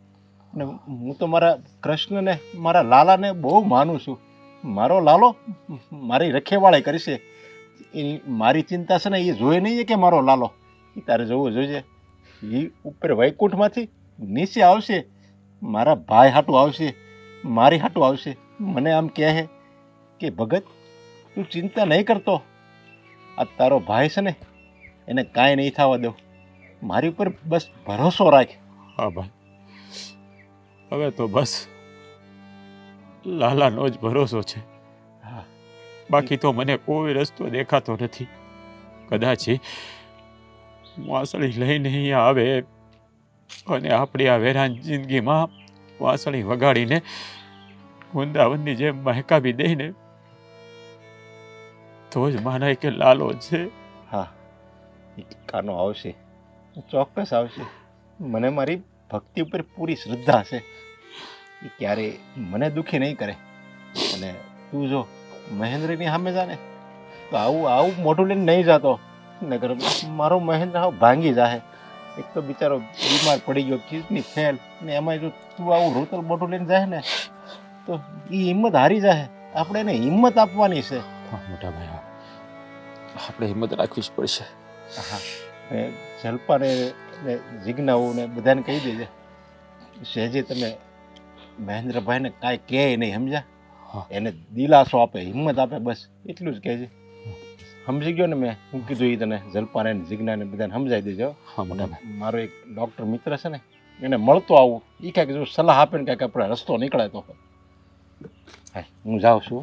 A: અને હું તો મારા કૃષ્ણને, મારા લાલાને બહુ માનું છું. મારો લાલો મારી રખેવાળી કરશે. એ મારી ચિંતા છે ને એ જોઈ નહીં કે મારો લાલો. એ તારે જોવું જોઈએ. એ ઉપર વૈકુંઠમાંથી નીચે આવશે, મારા ભાઈ હાટું આવશે, મારી હાટું આવશે. મને આમ કહે કે ભગત તું ચિંતા નહીં કરતો. આ તારો ભાઈ છે ને એને કાંઈ નહીં થવા દો. મારી ઉપર બસ ભરોસો રાખ.
F: હા ભાઈ, હવે તો બસ લાલાનો જ ભરોસો છે.
A: હા,
F: બાકી તો મને કોઈ રસ્તો દેખાતો નથી. કદાચ વાંસળી લઈને અહીંયા આવે અને આપણી આ વેરાન જિંદગીમાં વાંસળી વગાડીને વૃંદાવનની જેમ મહેકાવી દે ને તો જ માનાય કે લાલો છે.
A: હા, એ કાનો આવશે, ચોક્કસ આવશે. મને મારી ભક્તિ ઉપર પૂરી શ્રદ્ધા છે. એ ક્યારેય મને દુઃખી નહીં કરે. અને તું જો મહેન્દ્રની સામે જાને તો આવું મોઢું લઈને નહીં જતો. નગર મારો મહેન્દ્ર હાવ ભાંગી જાહે. એક તો બિચારો બીમાર પડી ગયો, કિડની ફેલ, ને એમાં જો તું આવું રોતલ બોટું લઈને જાય ને તો એ હિંમત હારી જાય. આપણે એને હિંમત આપવાની છે.
F: હા મોટા ભાઈ હા, આપણે હિંમત રાખવી જ પડશે.
A: હા, ને જલપાને ને જીજ્ઞાઓને બધાને કહી દેજે. સહેજે તમે મહેન્દ્રભાઈને કાંઈ કહે નહીં, સમજ્યા?
F: હા.
A: એને દિલાસો આપે, હિંમત આપે, બસ એટલું જ કહેજે. સમજી ગયો ને મેં હું કીધું એ તને? જલપાને ને જીજ્ઞાને બધાને સમજાવી દેજો.
F: હા મોટા ભાઈ.
A: મારો એક ડૉક્ટર મિત્ર છે ને, એને મળતો આવું, એ કાંઈક જો સલાહ આપે ને કાંઈક આપણે રસ્તો નીકળે તો. હા, હું જાઉં છું.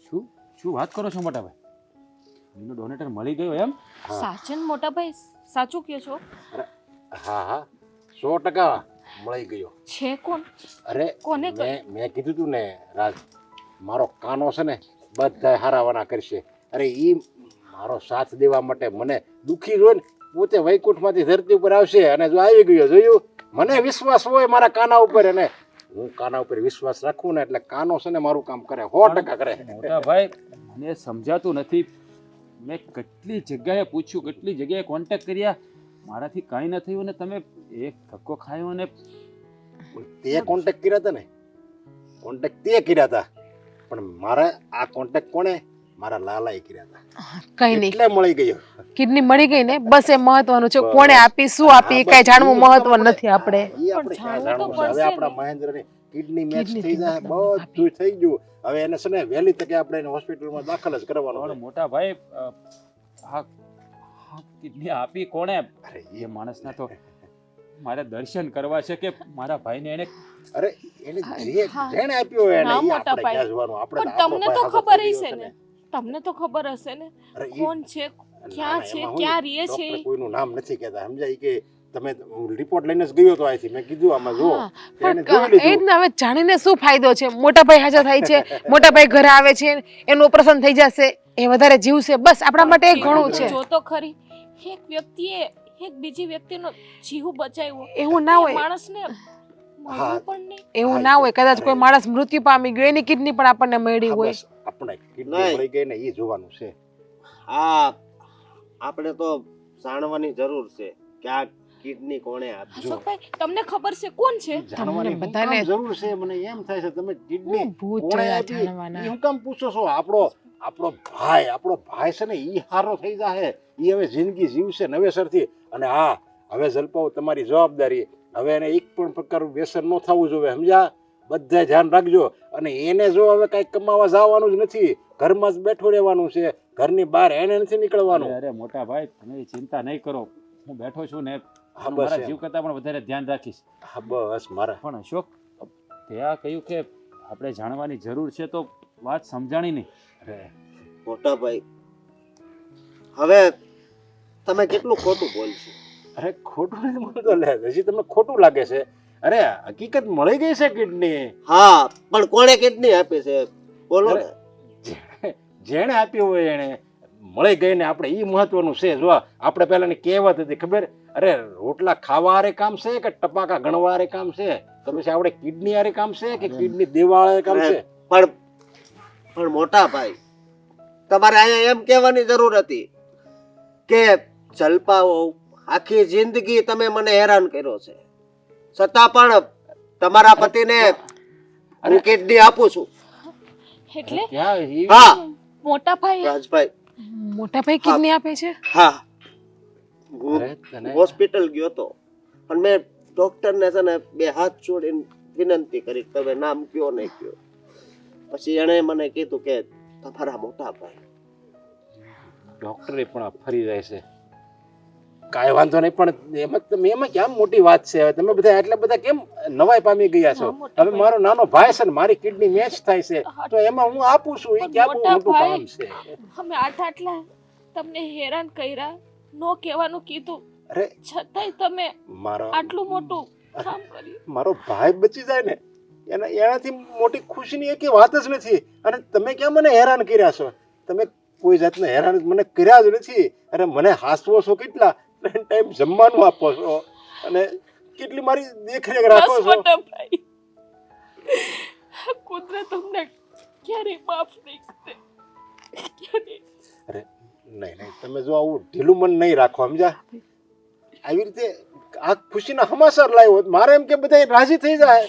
F: શું શું વાત કરો છો મોટા ભાઈ? એનો ડોનેટર મળી ગયો એમ?
C: સાચન મોટા ભાઈ સાચું કહો છો?
A: હા હા, 100% મળી ગયો.
C: છે કોણ?
A: અરે
C: કોને
A: મેં કીધું તું ને રાજ, મારો કાનો છે ને બધા હારાવાના કરશે. અરે ઈ મારો સાથ દેવા માટે મને દુખી જોઈને પોતે વૈકુંઠમાંથી ધરતી ઉપર આવશે. અને જો આવી ગયો, જોયું? મને વિશ્વાસ હોય મારા કાના ઉપર, અને હું કાના ઉપર વિશ્વાસ રાખું ને એટલે કાનો છે ને મારું કામ કરે, 100% કરે.
F: મોટા ભાઈ મને સમજાતું નથી. મેં કેટલી જગ્યાએ પૂછ્યું, કેટલી જગ્યાએ કોન્ટેક્ટ કર્યા, મારાથી કાંઈ ન થયું ને તમે એક ધક્કો ખાયો ને
A: તે કોન્ટેક્ટ કર્યા હતા ને, કોન્ટેક્ટ તે કર્યા હતા, પણ મારા આ કોન્ટેક્ટ કોણે? મારા લાલાએ કર્યા હતા.
B: કઈ નહીં,
A: એટલે મળી ગયો.
B: કિડની મળી ગઈ ને, બસ એ મહત્વનું છે. કોણે આપી, શું આપી, એ કઈ જાણવું મહત્વ નથી. આપણે
A: ઈ આપણે ક્યાં જાણવું છે? હવે આપણા મહેન્દ્રની કિડની મેચ થઈ જાય, બધું થઈ ગયું. હવે એને છે ને વહેલી તકે આપણે એને હોસ્પિટલમાં દાખલ જ કરવાનો
F: પણ
A: છે.
F: મોટા ભાઈ આ કિડની આપી કોણે?
A: અરે
F: એ માણસના તો મારે દર્શન કરવા છે કે મારા ભાઈને એને
A: અરે એને જેણે આપ્યો હોય એને
C: હા,
A: ઈ
C: મોટા
A: આપણે
C: ભાઈ.
A: ક્યાં જોવાનું? આપણે
C: પણ
A: તો
C: તમને તો
A: આપણો
C: ખબર
A: ભાઈ
C: હશે
A: હાથો
C: ને, તમને તો ખબર હશે ને
A: અરે ઈ
C: કોણ છે, ક્યાં
A: ના,
C: છે,
A: એમાં
C: ક્યાં
A: હું
C: રહે છે.
A: ડોક્ટર કોઈનું નામ નથી કહેતા, સમજાય? કે તમે રિપોર્ટ લઈને જ ગયો તો અહીંથી, મેં કીધું આમાં જુઓ.
B: હા,
A: તો એને
B: પણ
A: જોઈ
B: એ જ
A: લીધું.
B: ને, હવે જાણીને શું ફાયદો છે? મોટા ભાઈ હાજર થાય છે, મોટા ભાઈ ઘરે આવે છે, એનું ઓપરેશન થઈ જશે, એ વધારે જીવશે, બસ આપણા માટે એ ઘણું છે.
C: જો તો ખરી, એક વ્યક્તિએ એક બીજી વ્યક્તિનો જીવ બચાવ્યો,
B: એવું ના
C: એ
B: હોય,
C: માણસને મળવું પણ નહીં.
B: એવું ના હોય. કદાચ કોઈ માણસ મૃત્યુ પામી ગયો, એની કિડની પણ આપણને મળી
A: હા,
B: હોય.
A: બસ આપણે કિડની
D: નહીં.
A: મળી ગઈ ને એ જોવાનું છે.
D: હા, આપણે તો જાણવાની જરૂર છે કે આ કિડની કોણે આપી.
C: અશોકભાઈ, તમને ખબર છે કોણ છે?
A: જાણવાની હું
B: બધાને
A: કામ જરૂર છે? મને એમ થાય છે તમે કિડની
B: હું ભૂત
A: કોણે
B: જોયા
A: આપી
B: જાણવાના.
A: ઈ હું કામ પૂછો છો? આપણો ભાઈ છે ને ઈ હારો થઈ જાહે, ઈ હવે જિંદગી જીવશે નવેસરથી. અને હા, હવે જલપાઓ તમારી જવાબદારી, હવે એને એક પણ પ્રકારનું વ્યસન ન થવું જોઈએ, સમજ્યા? બધા ધ્યાન રાખજો. અને એને જો હવે કઈ કમાવા જવાનું જ નથી, ઘરમાં જ બેઠું રહેવાનું છે, ઘરની બહાર એને નથી નીકળવાનું.
F: અરે મોટા ભાઈ તમે ચિંતા નહીં કરો, હું બેઠો છું ને
A: હા,
F: હું
A: બસ
F: મારા
A: એમ.
F: જીવ કરતાં પણ વધારે ધ્યાન રાખીશ.
A: હા, બસ મારા
F: પણ અશોક તે આ કહ્યું કે આપણે જાણવાની જરૂર છે તો વાત સમજાણી નહીં.
A: અરે
D: મોટા ભાઈ હવે તમે કેટલું ખોટું બોલશો?
A: અરે ખોટું નથી બોલતો લે, હજી તમને ખોટું લાગે છે? અરે હકીકત મળી ગઈ છે કિડની.
D: હા, પણ કોણે કિડની આપી છે બોલો ને.
A: જેણે આપ્યું હોય એને મળી ગઈ ને, આપણે ઈ મહત્વનું છે. જો આપણે પહેલાની કહેવત હતી ખબર, અરે રોટલા ખાવા હારે કામ છે કે ટપાકા ગણવા હારે કામ છે? તો પછી આપણે કિડની હારે કામ છે કે કિડની દેવા હારે કામ છે?
D: પણ મોટા ભાઈ તમારે અહીંયા એમ કહેવાની જરૂર હતી કે જલપાઓ આખી જિંદગી તમે મને હેરાન કર્યો છે, છતાં પણ તમારા પતિને હું કિડની આપું છું.
C: એટલે
A: ક્યાં ઈ?
D: હા
C: મોટા ભાઈ
D: રાજભાઈ,
B: મોટા ભાઈ કિડની આપે છે?
D: હા હું
A: અરે તને
D: હોસ્પિટલ ગયો તો, પણ મેં ડોક્ટરને છે ને 2 હાથ જોડીને વિનંતી કરી કે તમે નામ કયો નહીં કયો. પછી એણે મને કીધું કે તમારા મોટા ભાઈ.
A: ડોક્ટરે પણ આ ફરી જાય છે. કાંઈ વાંધો નહીં, પણ એમાં કેમ મોટી વાત છે? હવે તમે બધા એટલા બધા કેમ નવાઈ પામી ગયા છો?
C: હા, મોટા
A: હવે મારો નાનો ભાઈ છે ને, મારી કિડની મેચ થાય છે, તો એમાં હું આપું છું. એ ક્યાં બહુ
C: મોટા
A: મોટું કામ
C: ભાઈ.
A: છે?
C: અમે આટલા તમને હેરાન કર્યા, નો કહેવાનું કીધું,
A: અરે
C: છતાંય તમે
A: મારો
C: આટલું મોટું કામ કર્યું.
A: મારો ભાઈ બચી જાય ને એનાથી મોટી ખુશીની એક વાત જ નથી. અને તમે ક્યાં મને હેરાન કર્યા છો? તમે કોઈ જાતને હેરાન મને કર્યા જ નથી. અરે મને હાસવો છો કેટલા, ટાઈમ જમવાનું આપો છો, અને કેટલી મારી દેખરેખ રાખો
C: બસ
A: છો.
C: મોટા ભાઈ, કુદરત તમને ક્યારેય માફ નહીં કરે.
A: અરે નહીં નહીં, તમે જો આવું ઢીલું મન નહીં રાખો, સમજ્યા? આવી રીતે આ ખુશીના સમાચાર લાવ્યો હોત, મારે એમ કે બધા રાજી થઈ જાય,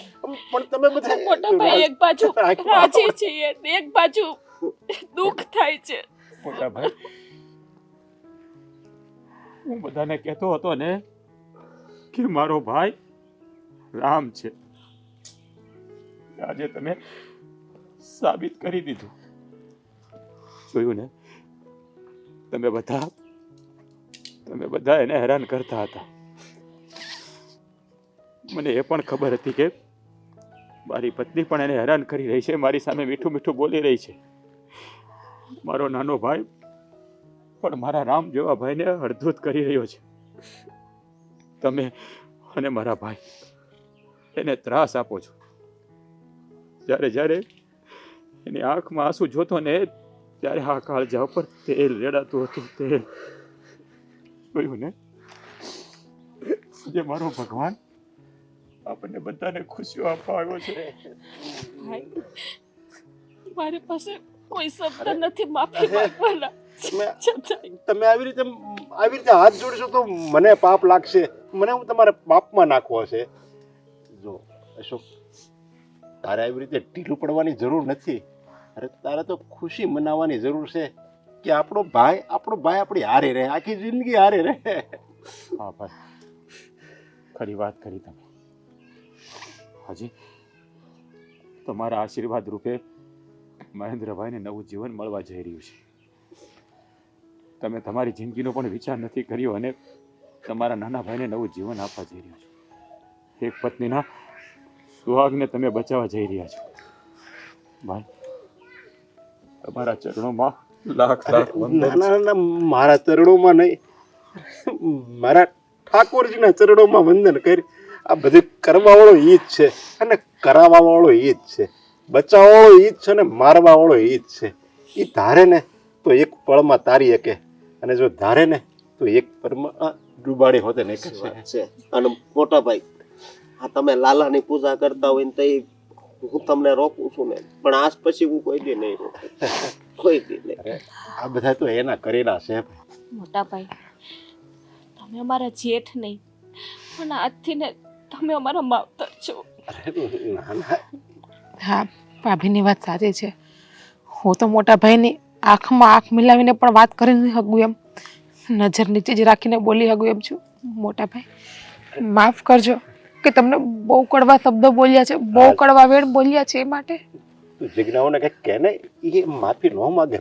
A: પણ તમે બધા
G: મોટા ભાઈ એક બાજુ રાજી છીએ ને એક બાજુ દુઃખ થાય છે.
F: મોટા ભાઈ, હું બધાને કહેતો હતો ને કે મારો ભાઈ રામ છે. આજે તમે સાબિત કરી દીધું. જોયું ને, તમે બધા એને હેરાન કરતા હતા. મને એ પણ ખબર હતી કે મારી પત્ની પણ એને હેરાન કરી રહી છે, મારી સામે મીઠું મીઠું બોલી રહી છે. મારો નાનો ભાઈ પણ મારા રામ જેવા ભાઈને અડધૂત કરી રહ્યો છે. તમે અને મારા ભાઈ એને ત્રાસ આપો છો. જ્યારે જ્યારે એની આંખમાં આંસુ જોતો ને ત્યારે આ કાળજા ઉપર તેલ રેડાતું હતું. તેલ જોયું ને, જે મારો ભગવાન આપણને બધાને ખુશીઓ આપવા આવ્યો છે.
G: ભાઈ મારી પાસે કોઈ શબ્દ નથી માફી માંગવાના.
A: તમે આવી રીતે હાથ જોડશો તો મને પાપ લાગશે. મને હું તમારે પાપમાં નાખવો હશે. જો અશોક, તારે આવી રીતે ઢીલું પડવાની જરૂર નથી. અરે તારે તો ખુશી મનાવવાની જરૂર છે કે આપણો ભાઈ આપણી હારે રહે, આખી જિંદગી હારે રહે.
F: હા ભાઈ, ખરી વાત કરી તમે. હાજી, તમારા આશીર્વાદ રૂપે મહેન્દ્રભાઈને નવું જીવન મળવા જઈ રહ્યું છે. તમે તમારી જિંદગીનો પણ વિચાર નથી કર્યો અને તમારા નાના ભાઈને નવું જીવન આપવા જઈ રહ્યા છો. એક પત્નીના સુહાગને તમે બચાવવા જઈ રહ્યા છો. ભાઈ, તમારા ચરણોમાં લાખ લાખ વંદન.
A: ના, મારા ચરણોમાં નહીં, મારા ઠાકોરજીના ચરણોમાં વંદન કરી. આ બધું કરવા વાળો ઈ જ છે અને કરાવવા વાળો ઈ જ છે. બચાવવા વાળો ઈ જ છે ને મારવા વાળો ઈ જ છે. એ ધારે ને તો એક પળમાં તારી શકે, અને જો ધારે ને તો એક પળમાં ડૂબાડી હોતે ને
D: છે. અને મોટા ભાઈ, આ તમે લાલાની પૂજા કરતા હોય ને તો હું તમને રોકું છું ને, પણ આજ પછી હું કોઈ દી નહીં રોકું. કોઈ દી નહીં.
A: આ બધા તો એના કરેલા છે.
G: મોટા ભાઈ, તમે અમારા જેઠ નહીં પણ આજથી ને તમે અમારા માવતર છો.
A: ના ના,
B: હા, ભાભીની વાત સાચી છે. હું તો મોટા ભાઈની આંખમાં આંખ મિલાવીને પણ વાત કરી નહીં શકું એમ, નજર નીચે જ રાખીને બોલી શકું એમ છું. મોટા ભાઈ, માફ કરજો કે તમને બહુ કડવા શબ્દો બોલ્યા છે, બહુ કડવા વેણ બોલ્યા છે. એ માટે
A: તું જિજ્ઞાઓને કંઈક કહે ને, એ માફી ન માગે.